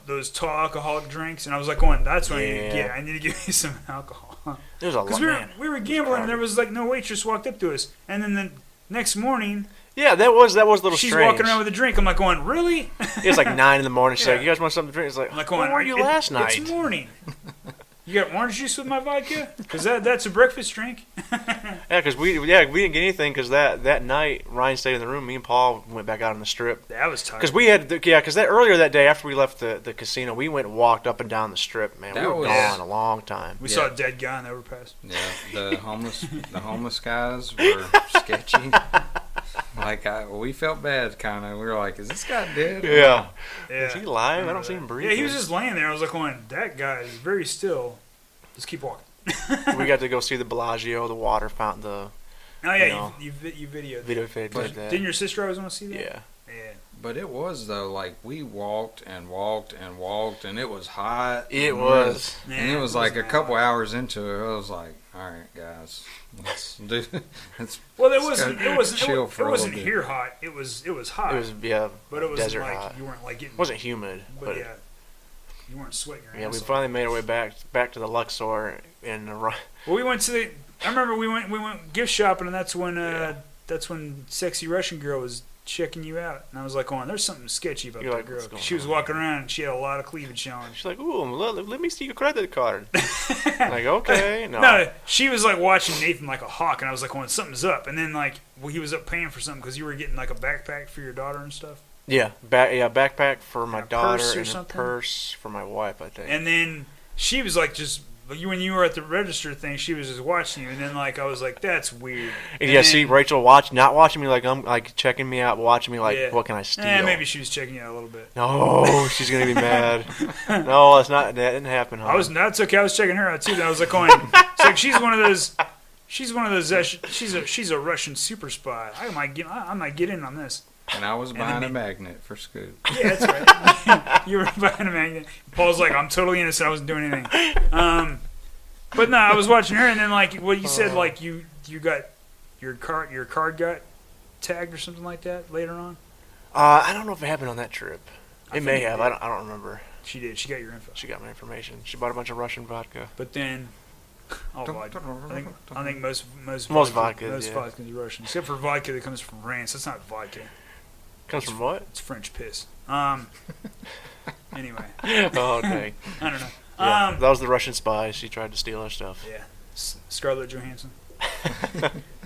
those tall alcoholic drinks, and I was like, "Going, that's what I need to get. I need to get me some alcohol." There's a lot. Because we were gambling, and there was like no waitress walked up to us, and then the next morning. Yeah, that was a little She's strange. walking around with a drink. I'm like, going, really? It was like 9 in the morning. She's like, you guys want something to drink? It's like, I'm like, where were you last night? It's morning. You got orange juice with my vodka? Because that's a breakfast drink. Yeah, because we didn't get anything because that night Ryan stayed in the room. Me and Paul went back out on the strip. That was tired. Because we had because earlier that day after we left the casino, we went and walked up and down the strip. Man, we were gone a long time. We saw a dead guy on the overpass. Yeah, the homeless guys were sketchy. Like we felt bad, kind of. We were like, "Is this guy dead?" Yeah. Is he alive? I don't see him breathing. Yeah, he was just laying there. I was like, "Going, that guy is very still. Just keep walking." We got to go see the Bellagio, the water fountain, Oh yeah, you videoed. Like that. Didn't your sister always want to see that? Yeah. Yeah. But it was though, like we walked, and it was hot. It was, and it was like a couple hours into it. I was like, "All right, guys, let's do." Well, it wasn't here hot. It was hot. It was but it was desert like hot. You weren't like getting. It wasn't humid, but yeah, you weren't sweating your ass we off. finally made our way back to the Luxor and well, we went to the. I remember we went gift shopping, and that's when sexy Russian girl was checking you out, and I was like, "Oh, there's something sketchy about that girl." She was walking around, and she had a lot of cleavage showing. She's like, "Ooh, let me see your credit card." I'm like, okay, no, she was like watching Nathan like a hawk, and I was like, "Oh, something's up." And then like, he was up paying for something because you were getting like a backpack for your daughter and stuff. Yeah, backpack for my daughter and a something? Purse for my wife, I think. And then she was like, just when you were at the register thing, she was just watching you, and then like I was like, that's weird. And yeah, see Rachel not watching me like I'm like checking me out, watching me like, what can I steal? Maybe she was checking you out a little bit. No, she's gonna be mad. No, that's not. That didn't happen. Huh? That's okay. I was checking her out too. Then I was like, going, it's like she's one of those. She's a Russian super spy. I might get in on this. And I was buying a magnet for Scoop. Yeah, that's right. You were buying a magnet. Paul's like, I'm totally innocent. I wasn't doing anything. But no, I was watching her, and then like what you said, like you got your card got tagged or something like that later on. I don't know if it happened on that trip. It may have. I don't remember. She did. She got your info. She got my information. She bought a bunch of Russian vodka. But then, I think most vodka is Russian, except for vodka that comes from France. That's not vodka. Comes from what? It's French piss. Anyway. Oh, okay. I don't know. Yeah, that was the Russian spy. She tried to steal our stuff. Yeah. Scarlett Johansson.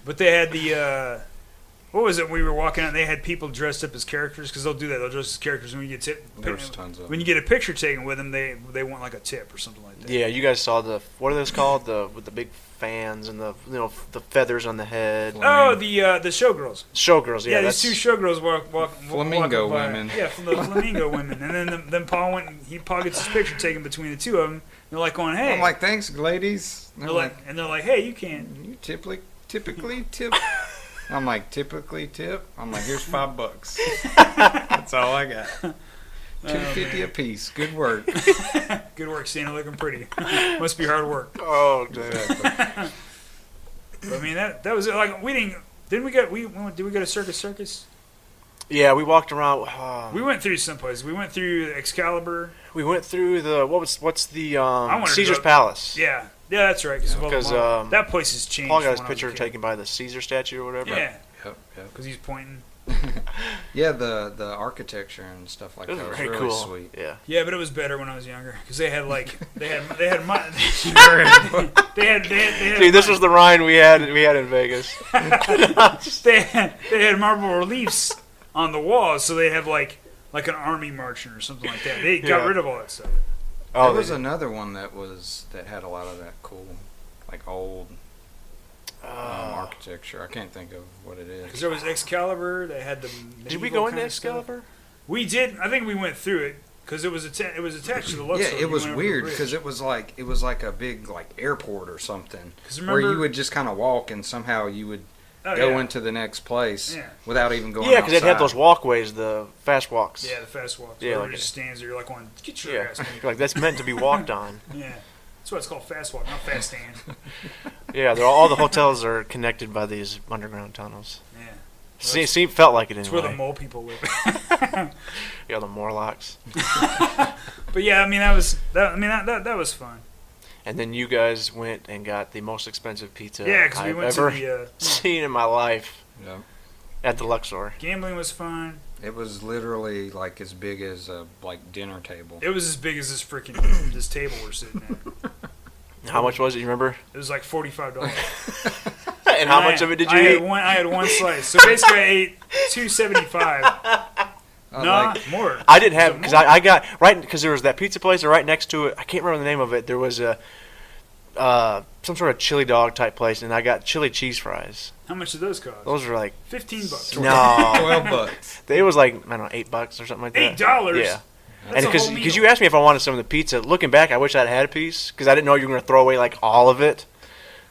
But they had the, what was it? We were walking out and they had people dressed up as characters because they'll do that. They'll dress as characters when you get when you get a picture taken with them, they want like a tip or something like that. Yeah, you guys saw what are those called? With the big fans and the feathers on the head. Oh, the showgirls. Showgirls, yeah. Yeah, these two showgirls walk flamingo women. Yeah, from the flamingo women. And then Paul Paul gets his picture taken between the two of them. They're like going, "Hey." I'm like, "Thanks, ladies." They're like, "Hey, you can." You typically tip. I'm like, "Typically tip." I'm like, "Here's $5." That's all I got. $2.50 a piece. Good work. Good work, Santa. Looking pretty. Must be hard work. Oh, damn. I mean, that was it. Like did we go to Circus? Yeah, we walked around. We went through some places. We went through Excalibur. We went through what's the Caesar's Palace. Yeah, that's right. Because that place has changed. Paul got his picture taken by the Caesar statue or whatever. Yeah. Yep. Because he's pointing. Yeah, the architecture and stuff like that was really cool. Sweet. Yeah. Yeah, but it was better when I was younger because they had See, this was the Ryan we had in Vegas. they had marble reliefs on the walls, so they had like an army marching or something like that. They got rid of all that stuff. There was another one that had a lot of that cool, like old architecture. I can't think of what it is. Because there was Excalibur. They had the. Did we go into Excalibur? We did. I think we went through it. Because it was attached to the Luxor. Yeah, it was weird because it was like a big like airport or something, where you would just kind of walk and somehow you would go into the next place without even going. Yeah, because they'd have those walkways, the fast walks. Yeah, the fast walks. Yeah, like just stands there, you're like, going, get your ass. Like that's meant to be walked on. Yeah, that's why it's called fast walk, not fast stand. Yeah, all the hotels are connected by these underground tunnels. Yeah. Felt like it anyway. It's where the mole people live. Yeah, the Morlocks. But yeah, I mean that was fun. And then you guys went and got the most expensive pizza I've ever seen in my life. Yeah. At the Luxor. Gambling was fun. It was literally like as big as a dinner table. It was as big as this table we're sitting at. How much was it? You remember? It was like $45. And how much of it did you eat? I had one slice. So basically, I ate $2.75. No, more. I didn't have because I got because there was that pizza place right next to it. I can't remember the name of it. There was a some sort of chili dog type place, and I got chili cheese fries. How much did those cost? Those were like $15. No, $12. It was like I don't know, $8 or something like that. $8. Yeah. That's and because you asked me if I wanted some of the pizza, looking back, I wish I'd had a piece because I didn't know you were going to throw away like all of it.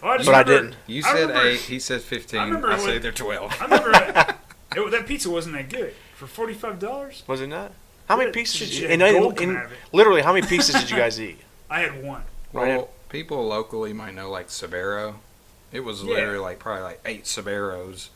But I didn't. You said 8. He said 15. I say they're 12. I remember that pizza wasn't that good for $45. Was it not? How many pieces? Did you, literally, how many pieces did you guys eat? I had one. Well, people locally might know like Sbarro. It was literally probably like 8 Sbarros.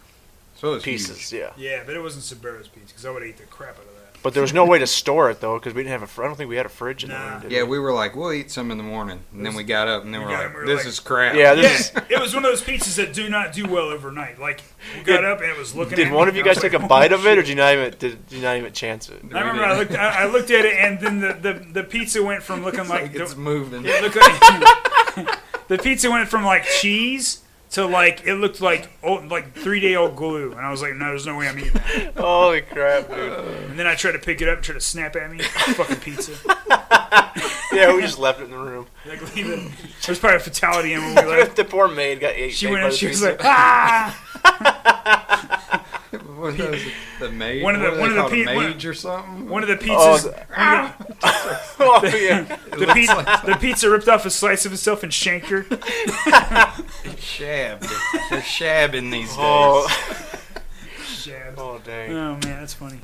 So it was pieces, huge. Yeah, but it wasn't Sbarro's pizza because I would eat the crap out of that. But there was no way to store it though because we didn't have I don't think we had a fridge in there. Yeah, we were like, we'll eat some in the morning, and then we got up, and then we're like, this is crap. Yeah, it was one of those pizzas that do not do well overnight. Like we got up and it was looking. Did one of you guys take a bite of it, or did you not even chance it? I remember I looked at it, and then the pizza went from looking like it's moving. The pizza went from like cheese to like it looked like 3-day-old glue, and I was like, no, there's no way I'm eating that. Holy crap, dude! And then I tried to pick it up and try to snap at me. Fucking pizza. Yeah, we just left it in the room. Like leave it. There was probably a fatality in when we left. The poor maid got ate. She went and she was like, ah. What was it? The maid? One of the mage or something? One of the pizzas. The pizza ripped off a slice of itself and shanked her. Shabbed. They're shabbing these days. Shabbed. Oh dang. Oh man, that's funny.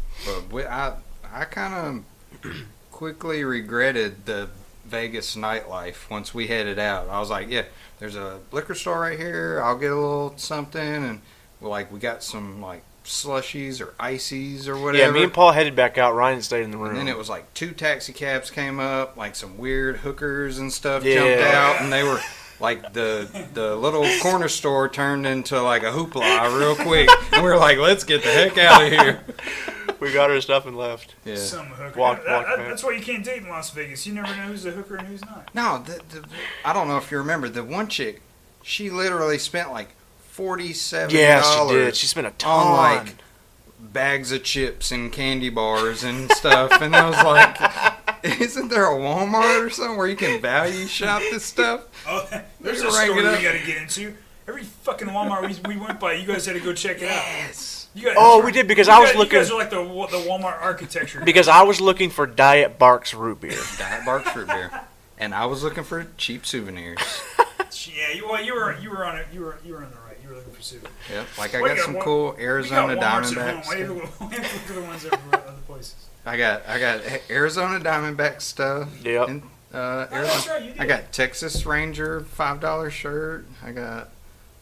But I kind of quickly regretted the Vegas nightlife once we headed out. I was like, yeah, there's a liquor store right here. I'll get a little something, and we got some like slushies or ices or whatever. Yeah, me and Paul headed back out. Ryan stayed in the room. And then it was like 2 taxi cabs came up, like some weird hookers and stuff jumped out, and they were like the little corner store turned into like a hoopla real quick, and we were like, let's get the heck out of here. We got our stuff and left. Yeah. Some hooker. Walked that's why you can't date in Las Vegas. You never know who's a hooker and who's not. No, I don't know if you remember the one chick. She literally spent like $47. Yeah, she did. She spent a ton on like bags of chips and candy bars and stuff. And I was like, isn't there a Walmart or something where you can value shop this stuff? Oh, there's a story we got to get into. Every fucking Walmart we went by, you guys had to go check it out. Yes. We did because I was looking. You guys are like the Walmart architecture. Because I was looking for Diet Barks root beer. Diet Barks root beer, and I was looking for cheap souvenirs. Yeah, you were on it. You were on the right. You were looking for souvenirs. Yep, I got some cool Arizona Diamondbacks. Why do you look for the ones that are other places? I got Arizona Diamondback stuff. Yep. And, that's right, you did. I got Texas Ranger $5 shirt. I got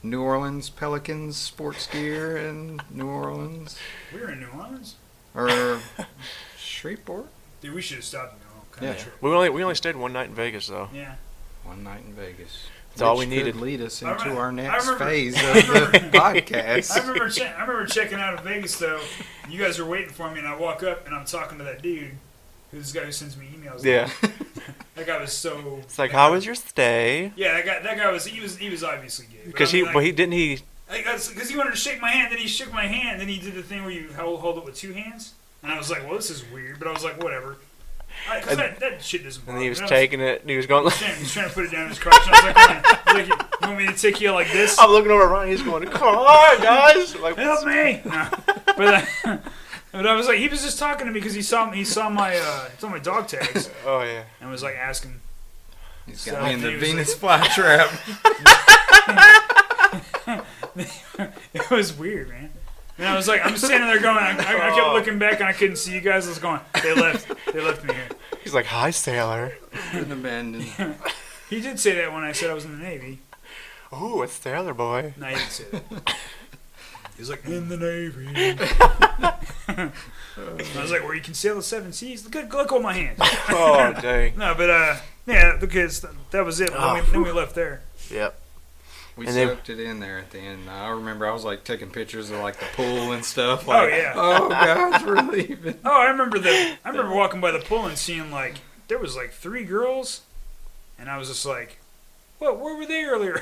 New Orleans Pelicans sports gear in New Orleans. We were in New Orleans? Or Shreveport? Dude, we should have stopped in New Orleans. Yeah. We only stayed one night in Vegas, though. Yeah. One night in Vegas. That's all we needed. Could lead us into our next phase of the podcast. I remember checking out of Vegas, though. You guys were waiting for me, and I walk up, and I'm talking to that dude. Who's this guy who sends me emails? Yeah. That guy was so... It's like, how was your stay? Yeah, that guy was... He was obviously gay. Because he didn't he... Because he wanted to shake my hand, then he shook my hand, then he did the thing where you hold it with 2 hands. And I was like, well, this is weird. But I was like, whatever. Because that shit doesn't bother me. And he was taking it, and he was going... He's trying to put it down his crotch. And I was like, you want me to take you like this? I'm looking over at Ryan. He's going, come on, guys. Like, help me. No. But I was like, he was just talking to me because he saw my dog tags. Oh yeah. And was like asking. He's got me in the Venus flytrap. It was weird, man. And I was like, I'm standing there going, I kept looking back and I couldn't see you guys. I was going, they left me here. He's like, hi, sailor. Been abandoned. He did say that when I said I was in the Navy. Ooh, it's Sailor Boy. No, he didn't say that. He was like, in the Navy. I was like, where you can sail the 7 seas? Look on my hands. Oh, dang. No, but, yeah, because that was it. Then we left there. Yep. We soaked it in there at the end. I remember I was like taking pictures of like the pool and stuff. Like, oh yeah. Oh gosh, we're leaving. Oh, I remember walking by the pool and seeing like there was like 3 girls, and I was just like, "What? Where were they earlier?"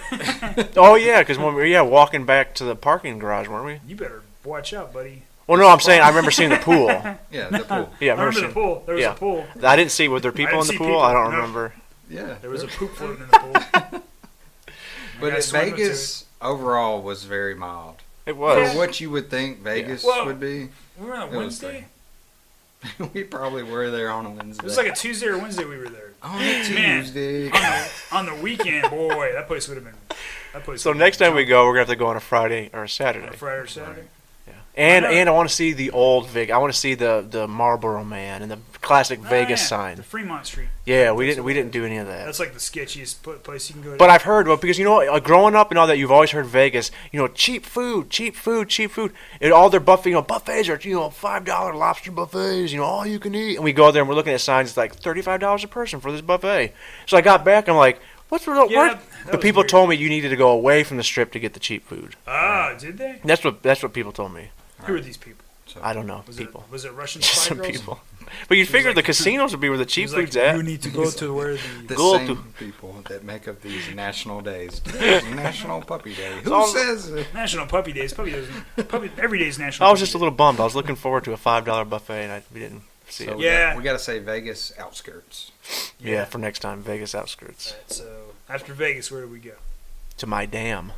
Oh yeah, because when we were walking back to the parking garage, weren't we? You better watch out, buddy. Well, no, I'm saying I remember seeing the pool. Yeah, the pool. Yeah, I remember the pool. There was a pool. I didn't see. Were there people in the pool? I don't remember. Yeah, there was a poop floating in the pool. But Vegas overall was very mild. It was. For what you would think Vegas would be. We were on a Wednesday? We probably were there on a Wednesday. It was like a Tuesday or Wednesday we were there. On a Tuesday. On the weekend, boy, that place would have been... So next time we go, we're going to have to go on a Friday or a Saturday. On a Friday or Saturday? Right. Yeah. And I want to see the old Vegas. I want to see the Marlboro Man and the classic Vegas sign. The Fremont Street. Yeah, we didn't do any of that. That's like the sketchiest place you can go to. But I've heard, because growing up and all that, you've always heard Vegas, cheap food. And all their buffets are, $5 lobster buffets, all you can eat. And we go there and we're looking at signs, it's like $35 a person for this buffet. So I got back, I'm like, what's the word? But people weird. Told me you needed to go away from the strip to get the cheap food. Ah, did they? That's what people told me. Who are these people? I don't know. Was it Russian Just spy some girls? people. But you'd figure the casinos would be where the cheap food's at. You need to go to where the same people that make up these national days. Today's National Puppy Day. Who says it? National Puppy Days. Every day is National. I was just a little bummed. I was looking forward to a $5 buffet, and we didn't see it. We got to say Vegas outskirts. Yeah, for next time, Vegas outskirts. Right, so after Vegas, where do we go? To my dam.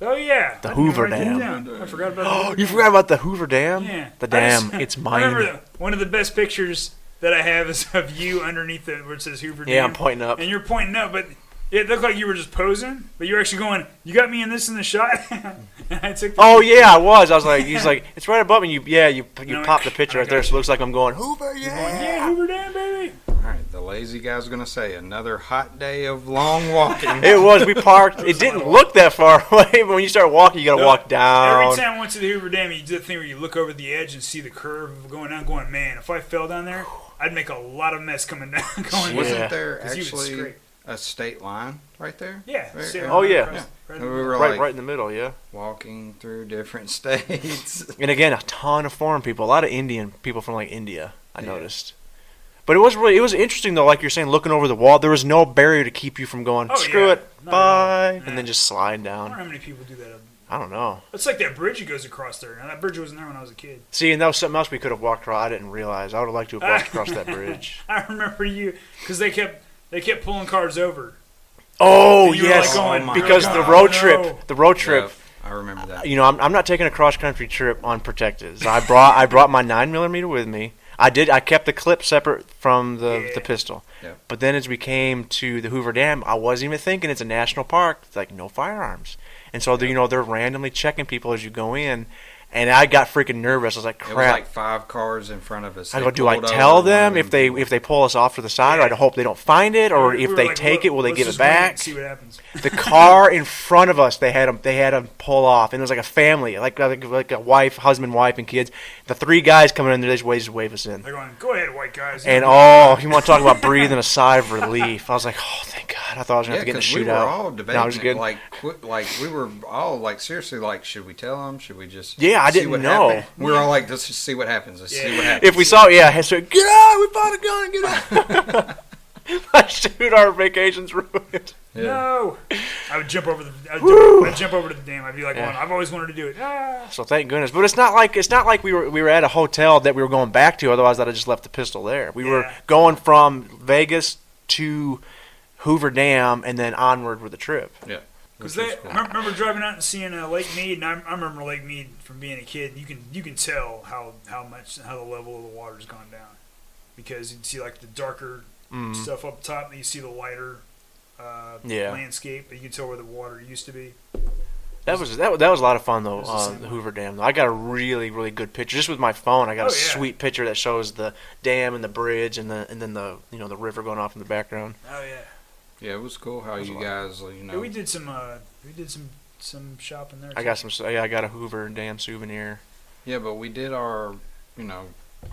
Oh yeah, the Hoover Dam. I forgot about. You forgot about the Hoover Dam? Yeah, the dam. It's mine. I remember one of the best pictures that I have is of you underneath where it says Hoover Dam. Yeah, I'm pointing up, and you're pointing up, but it looked like you were just posing, but you're actually going. You got me in the shot. And I took. Yeah, I was. I was like, he's like, it's right above me. You pop the picture right there, so it looks like I'm going Hoover. Yeah, Hoover Dam, baby. All right, the lazy guy's gonna say another hot day of long walking. It was. We parked. It didn't look that far away, but when you start walking, you gotta walk down. Every time I went to the Hoover Dam, you do the thing where you look over the edge and see the curve going down. Going, man, if I fell down there, I'd make a lot of mess coming down. Wasn't there actually a state line right there? Yeah. We were right in the middle. Yeah. Walking through different states. And again, a ton of foreign people. A lot of Indian people from like India. I noticed. But it was interesting though, like you're saying, looking over the wall, there was no barrier to keep you from going, screw it, bye, and then just sliding down. I don't know how many people do that. I don't know. It's like that bridge that goes across there. Now, that bridge wasn't there when I was a kid. See, and that was something else we could have walked across. I didn't realize. I would have liked to have walked across that bridge. I remember you, because they kept pulling cars over. Oh, yes, because the road trip. Yep, I remember that. I'm not taking a cross-country trip unprotected. So I brought my 9mm with me. I kept the clip separate from the pistol. Yeah. But then as we came to the Hoover Dam, I wasn't even thinking it's a national park. It's like no firearms. And so they're randomly checking people as you go in. And I got freaking nervous. I was like, crap. It was like 5 cars in front of us. I go, do I tell them if they pull us off to the side, or I hope they don't find it, or if they take it, will they give it back? See what happens. The car in front of us, they had them pull off, and it was like a family, like a husband, wife, and kids. The 3 guys coming in there, they just wave us in. They're going, go ahead, white guys. And you want to talk about breathing a sigh of relief? I was like, oh, thank God. I thought I was going to have to get in a shootout. We were all debating. No, it was good. Like we were all like seriously, like, should we tell them? Should we just? Yeah, I didn't know. Happened? We were all like, let's just see what happens. Let's see what happens. If we saw, get out! We bought a gun. Get out! Shoot, our vacation's ruined. Yeah. No, I would jump over I'd jump over to the dam. I'd be like, I've always wanted to do it. So thank goodness. But it's not like we were at a hotel that we were going back to. Otherwise, I'd have just left the pistol there. We were going from Vegas to Hoover Dam and then onward with the trip. Yeah. Because I remember driving out and seeing Lake Mead, and I remember Lake Mead from being a kid. You can tell how the level of the water's gone down, because you see like the darker stuff up top, and you see the lighter landscape, but you can tell where the water used to be. That was a lot of fun though. The Hoover Dam. Though. I got a really good picture just with my phone. I got a sweet picture that shows the dam and the bridge, and then the the river going off in the background. Oh yeah. Yeah, it was cool how you guys, Yeah, we did some shopping there. I got a Hoover Dam souvenir. Yeah, but we did our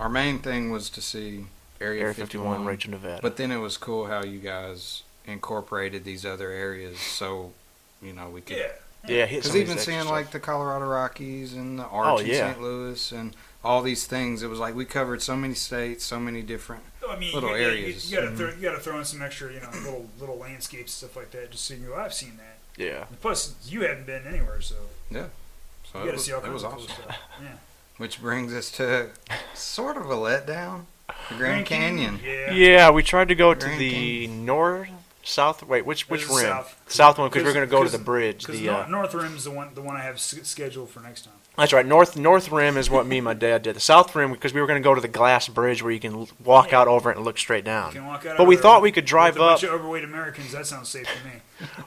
main thing was to see Area 51, Rachel, Nevada. But then it was cool how you guys incorporated these other areas, so we could. Yeah, because even seeing like the Colorado Rockies and the Arch in St. Louis and all these things, it was like we covered so many states, so many different little areas. You gotta throw in some extra, little landscapes, stuff like that, just so you I've seen that. Yeah. And plus, you haven't been anywhere, so yeah. So you gotta see all kinds of awesome. cool stuff. Yeah. Which brings us to sort of a letdown, the Grand Canyon. Yeah, we tried to go to the south. Wait, which rim? South one, because we're going to go to the bridge. North Rim is the one I have scheduled for next time. That's right. North Rim is what me and my dad did. The South Rim, because we were going to go to the glass bridge where you can walk out over it and look straight down. You can walk out but we thought we could drive up. A bunch of overweight Americans. That sounds safe to me.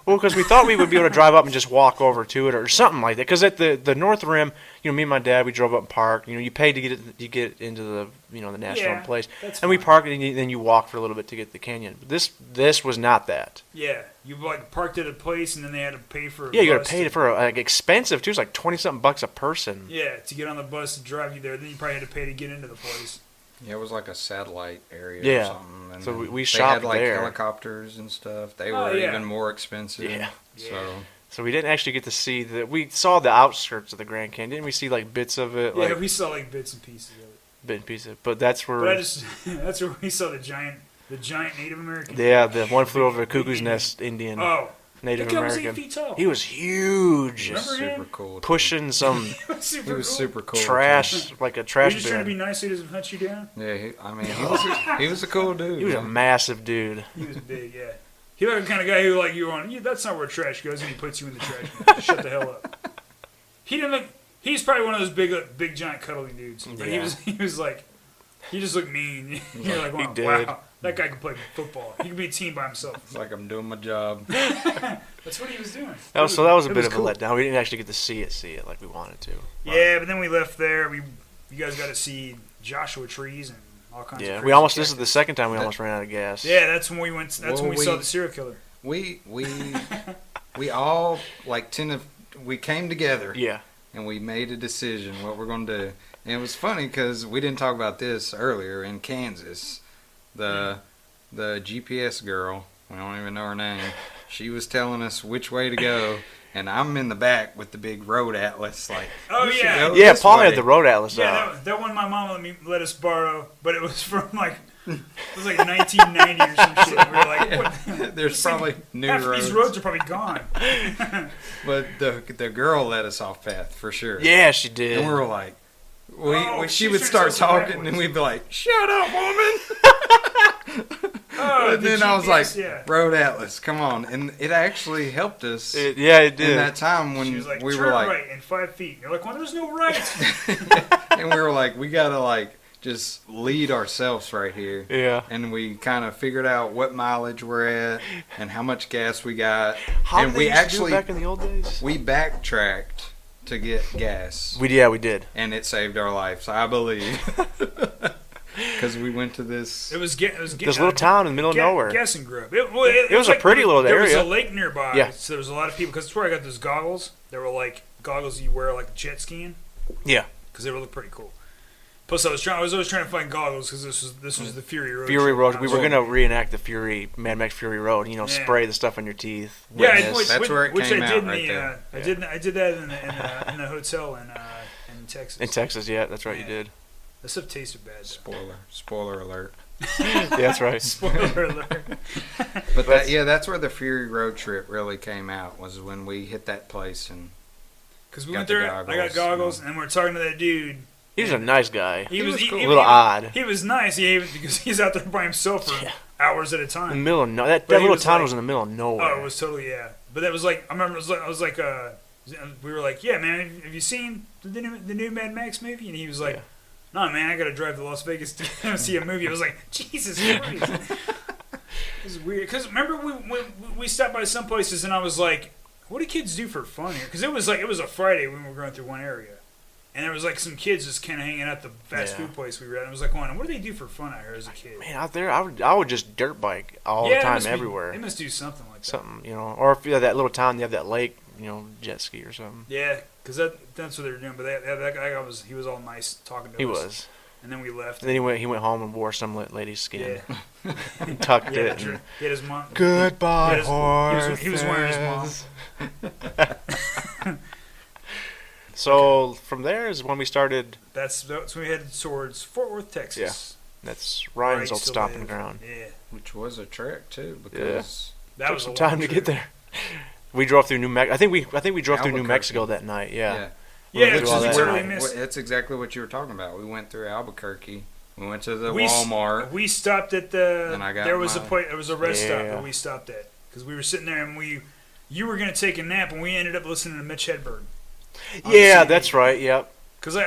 Well, because we thought we would be able to drive up and just walk over to it or something like that. Because at the North Rim, me and my dad, we drove up and parked. You pay to get into the the national place, and we parked and then you walk for a little bit to get to the canyon. This was not that. Yeah, you parked at a place and then they had to pay for. Yeah, you got to pay for expensive too. It's like $20-something a person. Yeah, to get on the bus to drive you there, then you probably had to pay to get into the place. Yeah, it was like a satellite area or something. And so we shopped there. They had helicopters and stuff. They were even more expensive. Yeah. So we didn't actually get to see we saw the outskirts of the Grand Canyon. Didn't we see bits of it? Yeah, we saw bits and pieces of it. But that's where. That's where we saw the giant Native American. Yeah, the one flew over the cuckoo's nest Indian. Oh. Native American. 8 feet tall. He was huge. Remember super him? Cool. Pushing some he was super cool. Trash, like a trash bin. Were you just trying to be nice so he doesn't hunt you down? Yeah, he was a cool dude. He was a massive dude. He was big, yeah. He was the kind of guy who that's not where trash goes, and he puts you in the trash can. Shut the hell up. He's probably one of those big giant cuddly dudes. But yeah. he just looked mean. You're like, wow, that guy can play football. He can be a team by himself. It's like I'm doing my job. That's what he was doing. That was a bit of a letdown. We didn't actually get to see it like we wanted to. Yeah, but then we left there. You guys got to see Joshua trees and all kinds of crazy we almost. This is the second time we almost ran out of gas. Yeah, that's when we went. That's when we saw the serial killer. We all we came together. Yeah. And we made a decision what we're going to do. And it was funny because we didn't talk about this earlier in Kansas. The GPS girl, we don't even know her name, she was telling us which way to go. And I'm in the back with the big road atlas. Yeah, Paul had the road atlas. Yeah, that one my mom let us borrow, but it was from it was like 1990 or some shit. We were like, what? There's probably new roads. Half these roads are probably gone. But the girl let us off path for sure. Yeah, she did. And we were like, she would start talking, and we'd be like, "Shut up, woman!" And then I was like, "Road Atlas, come on!" And it actually helped us. It did. In that time when we were like, right in 5 feet. You're like, "Well, there's no right." And we were like, "We gotta just lead ourselves right here." Yeah. And we kind of figured out what mileage we're at and how much gas we got. How and did we they actually do back in the old days? We backtracked to get gas. We did. And it saved our lives, I believe. Because we went to this. It was this little town in the middle of nowhere. Guessing Grove. It was a pretty little area. There was a lake nearby. Yeah. So there was a lot of people. Because that's where I got those goggles. They were goggles you wear jet skiing. Yeah. Because they look pretty cool. Plus, I was always trying to find goggles because this was the Fury Road. Fury Road. We were gonna reenact the Mad Max Fury Road. Spray the stuff on your teeth. Yeah, that's where it came out right there. I did that in the hotel in Texas. In Texas, yeah, that's right. You did. That stuff tasted bad. Spoiler alert. Yeah, that's right. Spoiler alert. But that's where the Fury Road trip really came out. Was when we hit that place and. Because we went there, I got goggles, and we're talking to that dude. He was a nice guy. He was cool. A little odd. He was nice, because he's out there by himself for hours at a time. In the middle of that little town was in the middle of nowhere. Oh, it was totally But that was like I remember. I was like, we were like, yeah, man, have you seen the new Mad Max movie? And he was like, no, man, I got to drive to Las Vegas to see a movie. I was like, Jesus Christ. It was weird because remember we stopped by some places and I was like, what do kids do for fun here? Because it was a Friday when we were going through one area. And there was like some kids just kind of hanging out at the fast food place we were at. And I was like, what do they do for fun out here as a kid? Man, out there, I would just dirt bike all the time, everywhere. They must do something like that. Something, or if you have that little town, you have that lake, jet ski or something. Yeah, because that's what they were doing. But that guy he was all nice talking to us. He was. And then we left. And then he went home and wore some lady's skin. Yeah. And tucked it. He had his mom. Goodbye, horse. He was wearing his mom. So from there is when we started. That's when we headed towards Fort Worth, Texas. Yeah, that's Ryan's old stomping ground. Yeah, which was a trek too because that was some time to get there. We drove through New Mexico. I think we drove through New Mexico that night. Yeah, that's exactly what you were talking about. We went through Albuquerque. We went to the Walmart. We stopped at there was a rest stop that we stopped at because we were sitting there and you were gonna take a nap and we ended up listening to Mitch Hedberg. Yeah, that's right. Yep. Because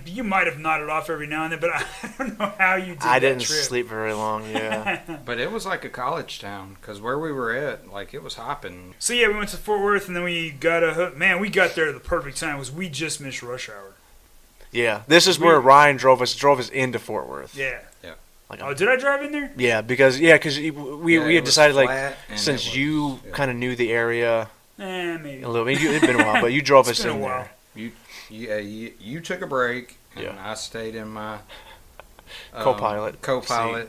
you might have nodded off every now and then, but I don't know how you did. I didn't sleep very long. Yeah. But it was like a college town because where we were at, like it was hopping. So yeah, we went to Fort Worth and then we got we got there at the perfect time. We just missed rush hour. Yeah, this is where Ryan drove us into Fort Worth. Yeah. Yeah. Did I drive in there? Yeah, because we had decided since you kind of knew the area. Maybe a little. It'd been a while, but you drove us in there. You took a break, and I stayed in my co-pilot area.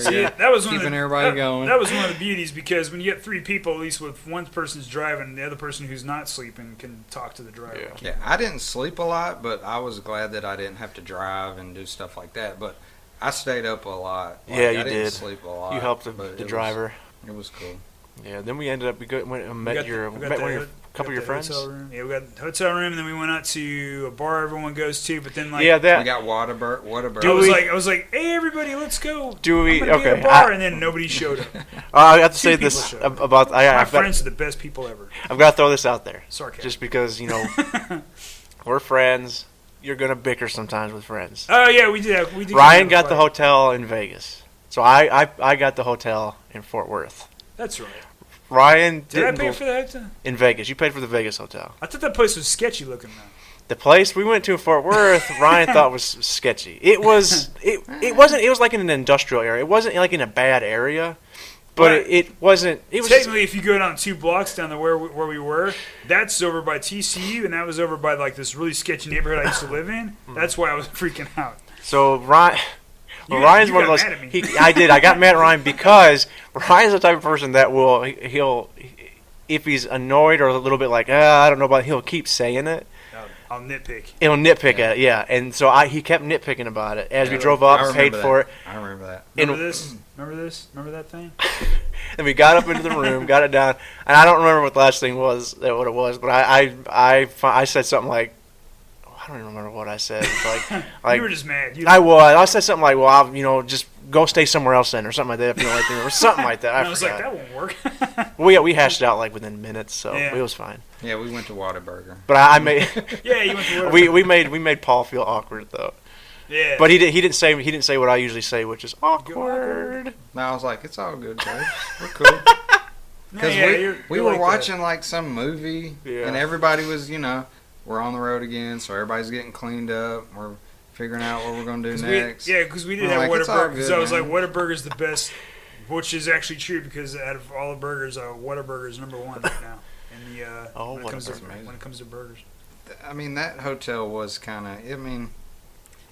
See, that was keeping everybody going. That was one of the beauties because when you get three people, at least with one person's driving, the other person who's not sleeping can talk to the driver. Yeah, I didn't sleep a lot, but I was glad that I didn't have to drive and do stuff like that. But I stayed up a lot. Like, you I didn't did. Sleep a lot. You helped the driver. It was cool. Yeah, then we ended up met a couple of your friends. Room. Yeah, we got the hotel room, and then we went out to a bar everyone goes to. But then we got Whataburger. I was like, hey everybody, let's go. Do we? I'm be at a bar, and then nobody showed up. I have to say this about my friends are the best people ever. I've got to throw this out there. Sarcasm. Just because we're friends. You're gonna bicker sometimes with friends. Oh yeah, we did. Ryan got the hotel in Vegas, so I got the hotel in Fort Worth. That's right. Ryan did I pay for the hotel? In Vegas. You paid for the Vegas hotel. I thought that place was sketchy looking, though. The place we went to in Fort Worth, Ryan thought was sketchy. It wasn't. It was like in an industrial area. It wasn't like in a bad area, but it wasn't. It was technically, if you go down 2 blocks down there where we were, that's over by TCU, and that was over by like this really sketchy neighborhood I used to live in. That's why I was freaking out. So Ryan's one of those. I did. I got mad at Ryan because Ryan's the type of person that he'll if he's annoyed or a little bit like I don't know about it, he'll keep saying it. I'll nitpick. He'll nitpick at it, and so he kept nitpicking about it as we drove up, paid for it. I remember that. Remember this? Remember that thing? And we got up into the room, got it down, and I don't remember what the last thing was, what it was, but I said something like. I don't even remember what I said. Like you were just mad. I said something like, "Well, I'll, just go stay somewhere else then," or something like that. If you don't like it, or something like that. I was like, that won't work. We hashed it out like within minutes, so it was fine. Yeah, we went to Whataburger. But I made. Yeah, you went to Whataburger. we made Paul feel awkward though. Yeah. But he didn't say what I usually say, which is awkward. No, I was like, it's all good, guys. We're cool. Because we were watching like some movie, and everybody was, we're on the road again, so everybody's getting cleaned up. We're figuring out what we're going to do next. Because we did have Whataburger. Because I was like, Whataburger's the best, which is actually true because out of all the burgers, Whataburger's number one right now. When it comes to burgers. I mean, that hotel was kind of.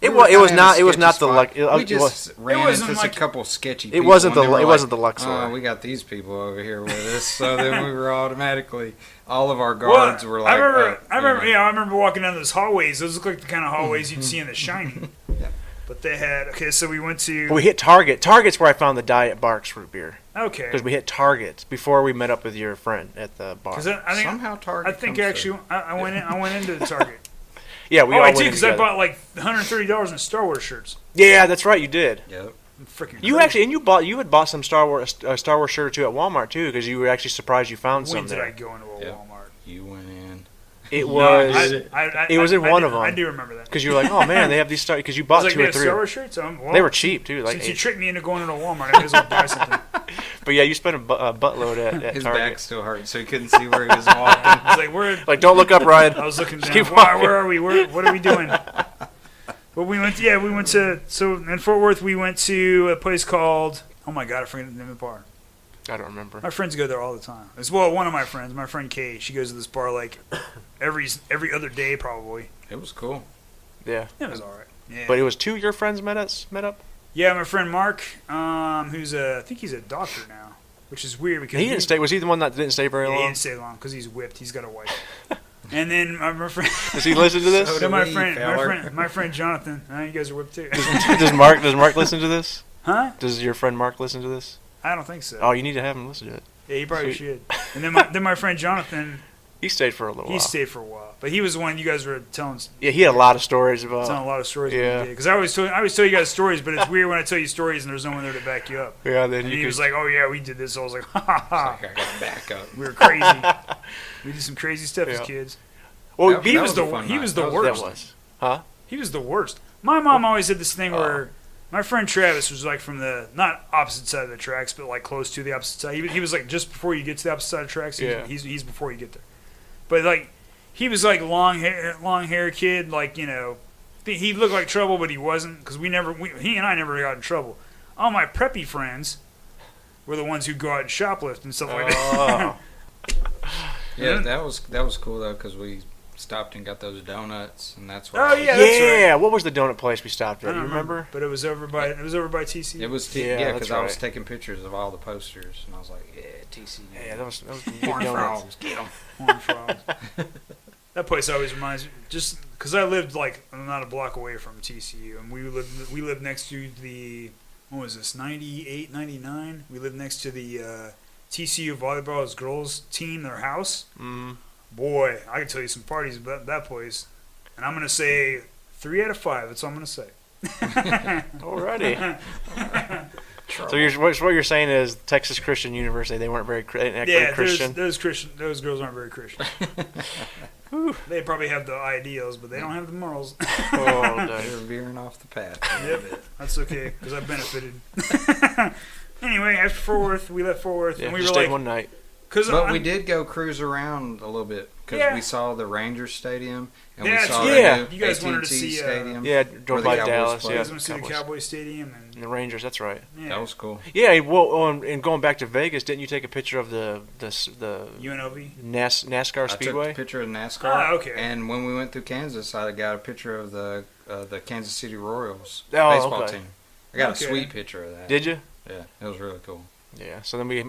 It was not the luck. We just ran into a couple sketchy people. It wasn't the Luxor. We got these people over here with us, so then we were automatically. All of our guards were like. I remember walking down those hallways. Those look like the kind of hallways you'd see in The Shining. Yeah. But they had so we went to. We hit Target. Target's where I found the Diet Barks root beer. Okay. Because we hit Target before we met up with your friend at the bar. Somehow Target. I think actually I went into the Target. Yeah, we all all I went did in because I together. bought like $130 in Star Wars shirts. Yeah, that's right. You did. Yep. Freaking You crazy. actually, and you had bought some Star Wars shirt or two at Walmart too, because you were actually surprised you found When some did there. I go into a Walmart? You went in. It No, was. It was in one of them. I do remember that. Because you were like, oh man, they have these Star. Because you I bought was like, two they or have three. Star Wars shirts? Well, They were cheap too. Like, since you tricked me into going into Walmart, I may as well buy something. but yeah, you spent a buttload at His Target. back still hurt, so he couldn't see where he was walking. I was like, where? Like, don't look up, Ryan. I was looking down. keep Where are we? What are we doing? Well, we went to, so in Fort Worth, we went to a place called, oh my God, I forget the name of the bar. I don't remember. My friends go there all the time. One of my friends, my friend Kay, she goes to this bar like every other day probably. It was cool. Yeah. It was alright. Yeah. But it was two of your friends met up. Yeah, my friend Mark, who's I think he's a doctor now, which is weird because He didn't stay. Was he the one that didn't stay very He long? didn't stay long because he's whipped. He's got a wife. And then my friend, Does he listen to this? So then do we, my friend Jonathan. You guys are whipped too. Does Mark listen to this? Huh? Does your friend Mark listen to this? I don't think so. Oh, you need to have him listen to it. Yeah, he probably Sweet. should. And then my friend Jonathan, He stayed for a little he while. stayed for a while, but he was the one you guys were telling Yeah, he had a lot of stories about. a lot of stories. Yeah. Because I always tell you guys stories, but it's weird when I tell you stories and there's no one there to back you up. Yeah, then And you he could. was like, "Oh yeah, we did this." So I was like, "Ha ha ha!" Like, I got back up. We were crazy. We did some crazy stuff as Yeah. kids. well, That- he that was was the a fun he night. was the That worst. That was. Huh? He was the worst. My mom always did this thing where my friend Travis was like from the not opposite side of the tracks, but like close to the opposite side. He was like just before you get to the opposite side of the tracks. He's before you get there. But like he was like long hair kid, like he looked like trouble, but he wasn't because he and I never got in trouble. All my preppy friends were the ones who go out and shoplift and stuff like that. Yeah, that was cool though because we stopped and got those donuts, and that's why. Oh, yeah. that's Yeah. What was the donut place we stopped I at? don't You remember? But it was over by TC. It was Yeah, yeah, that's because I was right. taking pictures of all the posters, and I was like, yeah, TC. Yeah, that was good Corn donuts. frogs, get them. Horned frogs. That place always reminds me, just because I lived like not a block away from TCU, and we lived next to the, what was this, 98, 99? We lived next to the TCU volleyball girls team, their house. Mm. Boy, I can tell you some parties about that place, and I'm gonna say 3 out of 5. That's all I'm gonna say. Alrighty. So what you're saying is Texas Christian University, they weren't very Christian. Those girls aren't very Christian. They probably have the ideals, but they don't have the morals. Oh, They're dang. veering off the path. Yep, that's okay because I benefited. Anyway, after Fort Worth, we left Fort Worth, Yeah, and we just were stayed like, one night. But we did go cruise around a little bit because Yeah. we saw the Rangers Stadium and Yeah, we saw yeah. the new You guys wanted to AT&T see, Stadium. Yeah, where drove the by Cowboys Dallas. play. you Yeah, guys went to see the Cowboys. Cowboy Stadium, And the Rangers. That's right. and That was cool. Yeah, well, and going back to Vegas, didn't you take a picture of the UNLV. NASCAR I took Speedway? a picture of NASCAR. Ah, okay. And when we went through Kansas, I got a picture of the Kansas City Royals Oh, baseball okay. team. I got Okay. a sweet picture of that. Did you? Yeah, it was really cool. Yeah. So then we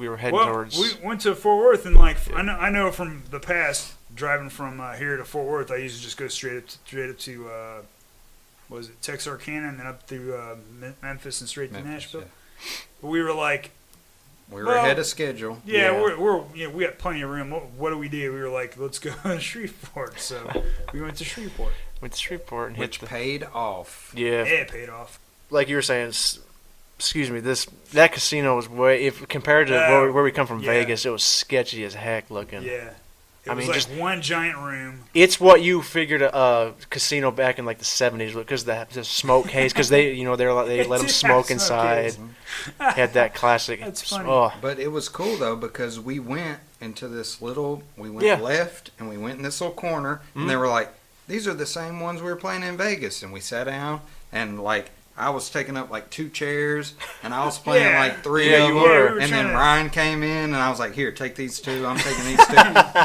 were heading Well, towards. we went to Fort Worth, and like Yeah. I know from the past driving from here to Fort Worth, I used to just go straight up to what was it, Texarkana, and then up through Memphis and straight to Nashville. Yeah. But we were like, We were Well, ahead of schedule. yeah, Yeah. we got plenty of room. What do? We were like, let's go to Shreveport. So we went to Shreveport. went to Shreveport and Which hit the. paid off. Yeah. Yeah, it paid off. Like you were saying, excuse me, that casino was if compared to where we come from, yeah. Vegas, it was sketchy as heck looking. Yeah. It I was mean, like just- one giant room. It's what you figured a casino back in like the 70s because the smoke haze because they let them smoke Smoke inside. haze. Had that classic. That's funny. Oh, But it was cool though because we went into this little. We went Yeah. left and we went in this little corner, and they were like, "These are the same ones we were playing in Vegas." And we sat down, and like I was taking up like 2 chairs, and I was playing Yeah. like 3 Yeah, of you them. were. We were And trying then to- Ryan came in, and I was like, "Here, take these 2. I'm taking these 2."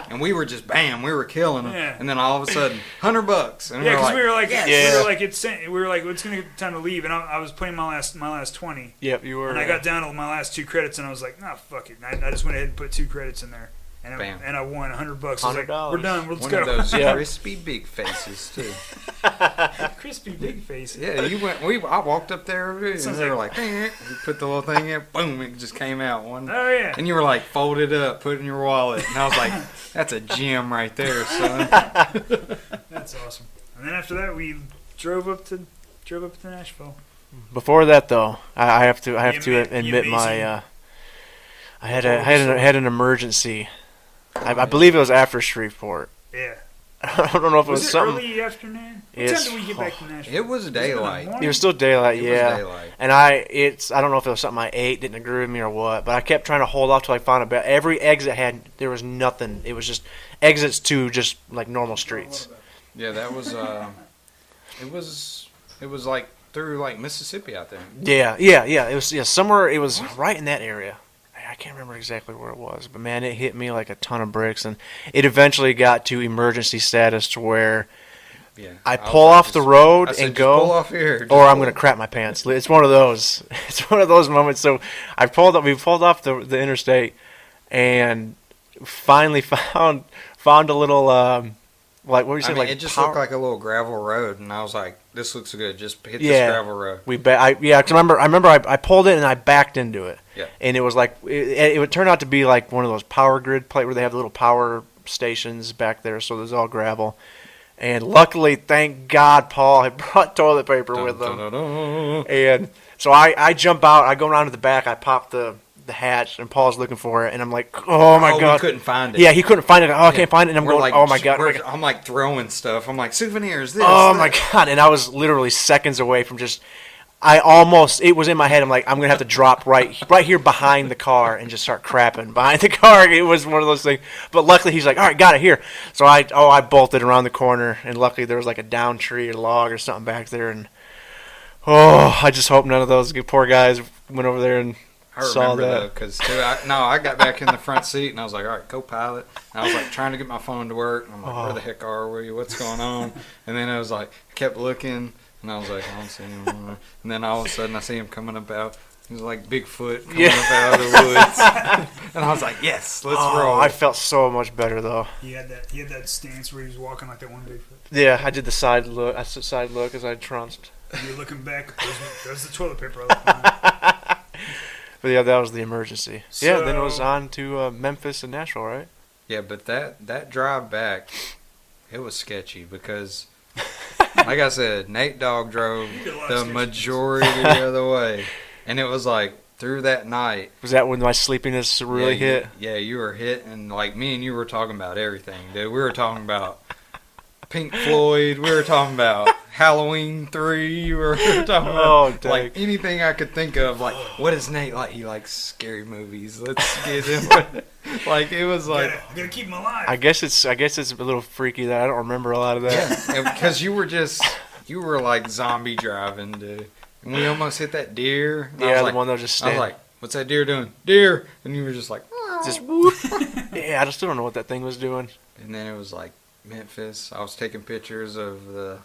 And we were just bam, we were killing them. Yeah. And then all of a sudden, $100, and Yeah, because we were like, yes. it's gonna get time to leave, and I was playing my last 20, yep, you were. and I got down to my last 2 credits, and I was like, nah, fuck it, and I just went ahead and put 2 credits in there, and Bam. I won $100. I was like, $100. we're done, let's One go. of those Yeah. crispy big faces too. Crispy big face. Yeah, you went. I walked up there, and Sounds they were like- like, you put the little thing in, boom, it just came out one. Oh yeah. And you were like, fold it up, put it in your wallet, and I was like, that's a gem right there, son. That's That's awesome. And then after that, we drove up to Nashville. Before that, though, I have to admit I had an emergency. I believe it was after Shreveport. Yeah. I don't know if it was something. Early afternoon? What time did we get back to Nashville? It was daylight. It was still daylight, yeah. It was daylight. And I don't know if it was something I ate, didn't agree with me or what, but I kept trying to hold off till I found a bed. Every exit there was nothing. It was just exits to just like normal streets. Yeah, that was it was like through like Mississippi out there. Yeah. It was somewhere. It was right in that area. I can't remember exactly where it was, but man, it hit me like a ton of bricks, and it eventually got to emergency status to where I pull off the road and go, pull off here, or I'm going to crap my pants. It's one of those. It's one of those moments. So we pulled off the interstate, and finally found a little like what were you saying? Like it just looked like a little gravel road, and I was like, "This looks good. Just hit this gravel road." Cause I remember I pulled it and I backed into it. Yeah. And it was like it would turn out to be like one of those power grid plate where they have the little power stations back there, so there's all gravel. And luckily, thank God, Paul had brought toilet paper with him. And so I jump out, I go around to the back, I pop the hatch, and Paul's looking for it, and I'm like, oh my God. He couldn't find it. Yeah, he couldn't find it. I can't find it. And I'm going, oh my God. I'm like throwing stuff. I'm like, souvenirs, this. Oh my God. And I was literally seconds away from it was in my head. I'm like, I'm going to have to drop right here behind the car and just start crapping behind the car. It was one of those things. But luckily, he's like, all right, got it here. So I bolted around the corner, and luckily there was like a down tree or log or something back there. And I just hope none of those poor guys went over there and saw that. Because I got back in the front seat, and I was like, all right, co-pilot. And I was like trying to get my phone to work. And I'm like, where the heck are we? What's going on? And then I was like, kept looking. And I was like, I don't see him. And then all of a sudden, I see him coming up out. He was like Bigfoot coming up out of the woods. And I was like, yes, let's roll. I felt so much better, though. He had that stance where he was walking like that one Bigfoot. Yeah, I did the side look. I said side look as I trounced. You were looking back. There's the toilet paper I left behind. But yeah, that was the emergency. So, yeah, then it was on to Memphis and Nashville, right? Yeah, but that drive back, it was sketchy because... Like I said, Nate Dogg drove the majority of the way. And it was like, through that night... Was that when my sleepiness really hit? Yeah, you were hit, and like me and you were talking about everything, dude. We were talking about Pink Floyd. We were talking about Halloween 3. We were talking about like anything I could think of. Like, what is Nate like? He likes scary movies. Let's get him. Like, it was like... Gotta keep him alive. I guess it's a little freaky that I don't remember a lot of that. Yeah, because you were like zombie driving, dude. And we almost hit that deer. Yeah, the one that was just standing. I was like, what's that deer doing? Deer! And you were just like... Just whoop. Yeah, I still don't know what that thing was doing. And then it was like Memphis. I was taking pictures of the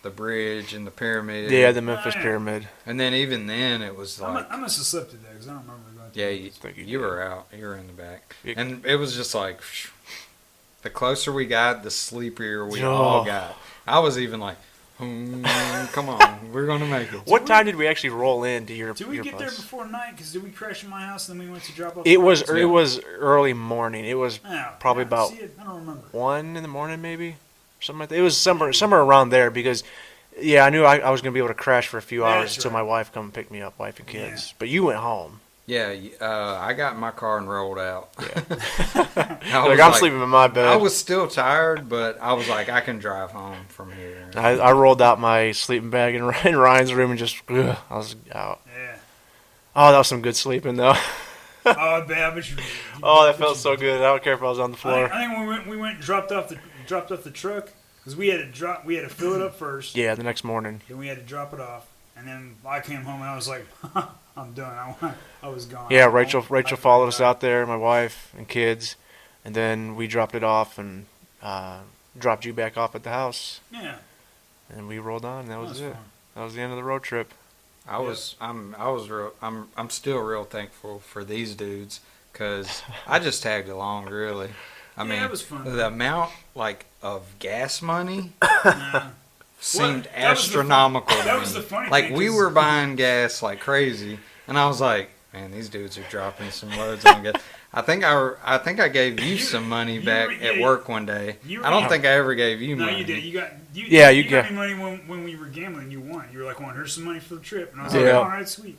bridge and the pyramid. Yeah, the Memphis pyramid. And then even then, it was like... I must have slept it there because I don't remember going. Yeah, you were out. You were in the back. And it was just like... The closer we got, the sleepier we all got. I was even like... come on, we're gonna make it. What time did we actually roll into your? Did we get there before night? Because did we crash in my house and then we went to drop off? It was early morning. It was probably about I don't remember. 1 in the morning, maybe something like that. It was somewhere around there because, I knew I was gonna be able to crash for a few hours until my wife come pick me up, wife and kids. Yeah. But you went home. Yeah, I got in my car and rolled out. Yeah. I'm sleeping in my bed. I was still tired, but I was like, I can drive home from here. I rolled out my sleeping bag in Ryan's room and just, I was out. Yeah. Oh, that was some good sleeping, though. Oh, bad. That felt so good. I don't care if I was on the floor. I think we went and dropped off the truck because we had to fill it up first. Yeah, the next morning. Then we had to drop it off, and then I came home and I was like, I'm done. I was gone. Yeah, Rachel followed us out there, my wife and kids, and then we dropped it off and dropped you back off at the house. Yeah. And we rolled on. That was it. Fun. That was the end of the road trip. I'm still real thankful for these dudes because I just tagged along. Really, I mean, it was fun. The amount of gas money. Yeah. Seemed astronomical to me. That was the funny thing. Like, we were buying gas like crazy, and I was like, man, these dudes are dropping some loads on gas. I think I gave you some money back at work one day. I don't think I ever gave you money. No, you did. You got me money when we were gambling. You won. You were like, "Well, here's some money for the trip," and I was like, "All right, sweet."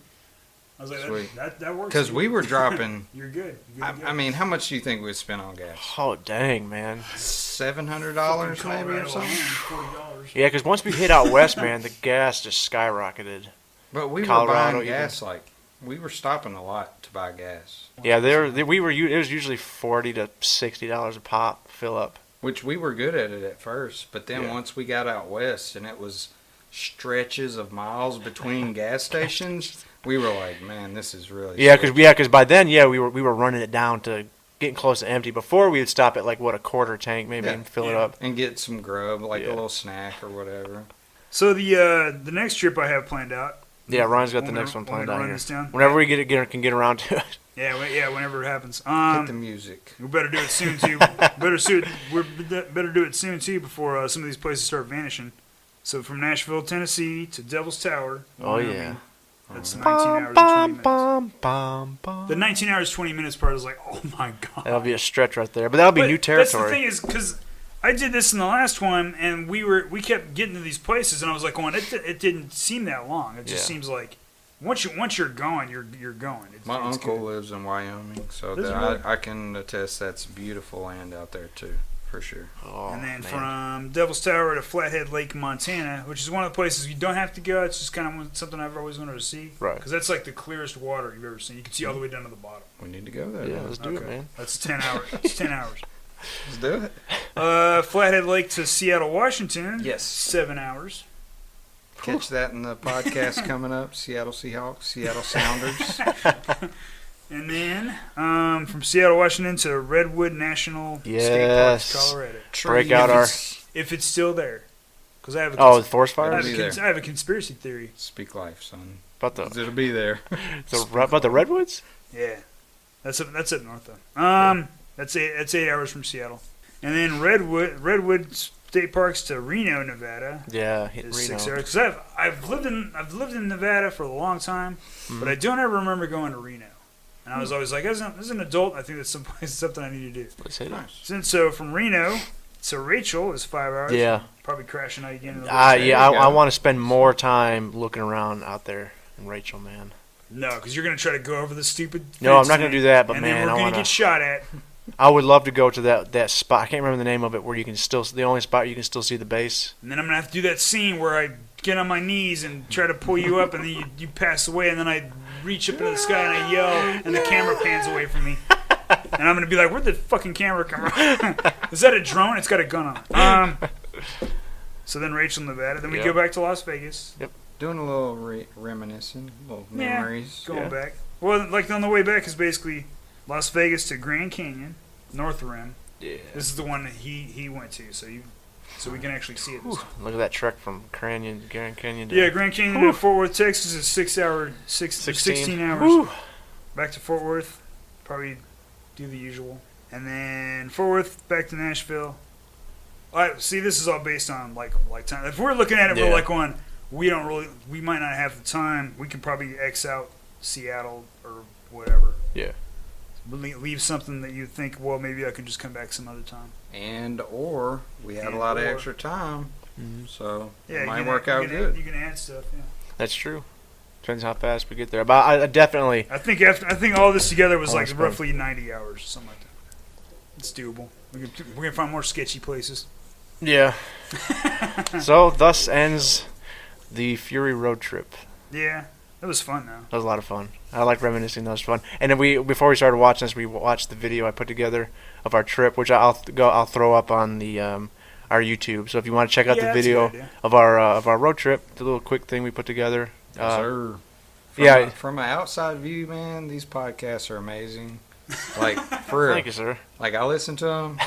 I was like, "That works." Because we were dropping. You're good. I mean, how much do you think we spent on gas? Oh dang, man! $700 maybe or something. $40. Yeah, because once we hit out west, man, the gas just skyrocketed. But we Colorado, were buying gas we were stopping a lot to buy gas. Yeah, it was usually $40 to $60 a pop fill up. Which we were good at it at first, but then once we got out west and it was stretches of miles between gas stations, we were like, man, this is really because by then we were running it down to getting close to empty. Before we would stop at like a quarter tank maybe and fill it up and get some grub, like a little snack or whatever. So the next trip I have planned out. Yeah, Ryan's got the next one planned out here. Down. Whenever we can get around to it. Yeah, whenever it happens. Get the music. We better do it soon too. better do it soon too before some of these places start vanishing. So from Nashville, Tennessee to Devil's Tower. Oh yeah. That's 19 hours and 20 minutes. The 19 hours 20 minutes part is like, oh my god. That'll be a stretch right there, but that'll be new territory. That's the thing is because I did this in the last one, and we kept getting to these places, and I was like, going, it didn't seem that long. It just seems like once you're going, you're going. My uncle lives in Wyoming, so I can attest that's beautiful land out there too, for sure. Oh, and then from Devil's Tower to Flathead Lake, Montana, which is one of the places you don't have to go. It's just kind of something I've always wanted to see. Right. Because that's like the clearest water you've ever seen. You can see all the way down to the bottom. We need to go there. Yeah, let's do it, man. That's 10 hours. It's 10 hours. Let's do it. Flathead Lake to Seattle, Washington. Yes. 7 hours. Catch that in the podcast coming up. Seattle Seahawks, Seattle Sounders. And then from Seattle, Washington to Redwood National State Park, Colorado. Break out our... If it's still there. Because I have the forest fires? I have a conspiracy theory. Speak life, son. It'll be there. About the Redwoods? Yeah. That's up north, though. That's 8 hours from Seattle. And then Redwood State Parks to Reno, Nevada. Yeah, Reno. 6 hours. Because I've lived in Nevada for a long time, but I don't ever remember going to Reno. And I was always like, as an adult, I think that's something I need to do. Nice. So from Reno to Rachel is 5 hours. Yeah. Probably crashing out again. I want to spend more time looking around out there in Rachel, man. No, because you're going to try to go over the stupid. No, I'm not going to do that, but and man, then we're going to get shot at. I would love to go to that spot. I can't remember the name of it, where you can the only spot you can still see the base. And then I'm going to have to do that scene where I get on my knees and try to pull you up, and then you pass away, and then I reach up into the sky and I yell, and the camera pans away from me. And I'm going to be like, where'd the fucking camera come from? Is that a drone? It's got a gun on it. So then Rachel, Nevada. Then we go back to Las Vegas. Yep. Doing a little reminiscing, little memories. Going back. Well, like on the way back is basically Las Vegas to Grand Canyon, North Rim. Yeah. This is the one that he went to, so we can actually see it this time. Look at that trek from Grand Canyon. Grand Canyon to Fort Worth, Texas is 16 hours. Whew. Back to Fort Worth, probably do the usual. And then Fort Worth, back to Nashville. See, this is all based on like time. If we're looking at it, we're like going, we might not have the time. We can probably X out Seattle or whatever. Yeah. Leave something that you think, well, maybe I can just come back some other time. Or we have a lot of extra time, so it might work out good. You can add stuff. Yeah. That's true. Depends how fast we get there. But I definitely. I think all this together was like roughly 90 hours, something like that. It's doable. We're gonna find more sketchy places. Yeah. So thus ends the Fury road trip. Yeah, it was fun though. That was a lot of fun. I like reminiscing. That was fun. And then before we started watching this, we watched the video I put together of our trip, which I'll throw up on the our YouTube. So if you want to check out the video of our road trip, the little quick thing we put together. Yes, sir. From an outside view, man, these podcasts are amazing. Like for real. Thank you, sir. Like I listen to them.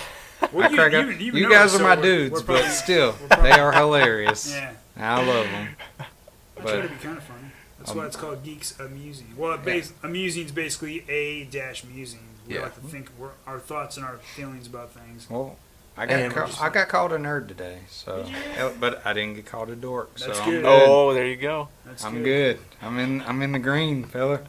Well, I crack up. You guys are my dudes, but still, they are hilarious. Yeah. I love them. I try to be kind of funny. That's why it's called Geeks-a-Musing. Well, amusing is basically a-musing. We like to think our thoughts and our feelings about things. Well, I got called a nerd today, so but I didn't get called a dork. That's so good. Oh, there you go. I'm good. I'm in the green, fella.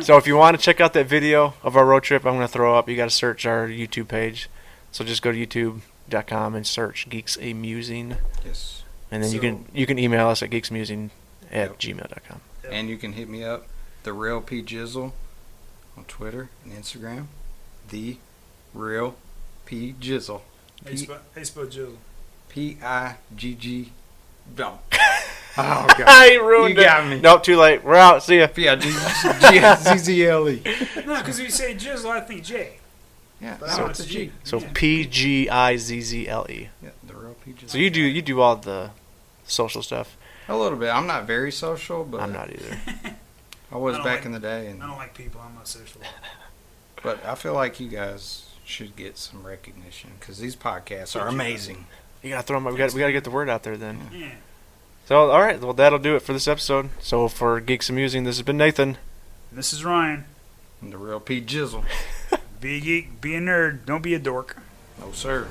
So if you want to check out that video of our road trip, I'm going to throw up. You got to search our YouTube page. So just go to youtube.com and search Geeks-a-Musing. Yes. And then you can email us at geeksamusing@gmail.com. Yep. And you can hit me up, The Real P Jizzle, on Twitter and Instagram. The Real P Jizzle. How you spell Jizzle? P-I-G-G. No. Oh, God. I ruined it. You got me. Nope, too late. We're out. See ya. P-I-G-Z-Z-L-E. No, because when you say Jizzle, I think J. Yeah, But so I it's a G. So P-G-I-Z-Z-L-E. Yeah, The Real P Jizzle. So you do all the social stuff. A little bit. I'm not very social, but I'm not either. I was back in the day. And I don't like people. I'm not social. But I feel like you guys should get some recognition because these podcasts are amazing. You gotta throw them. We gotta get the word out there then. Yeah. So all right, well that'll do it for this episode. So for Geeks-a-Musing, this has been Nathan. This is Ryan. And The Real P Jizzle. Be a geek. Be a nerd. Don't be a dork. No sir.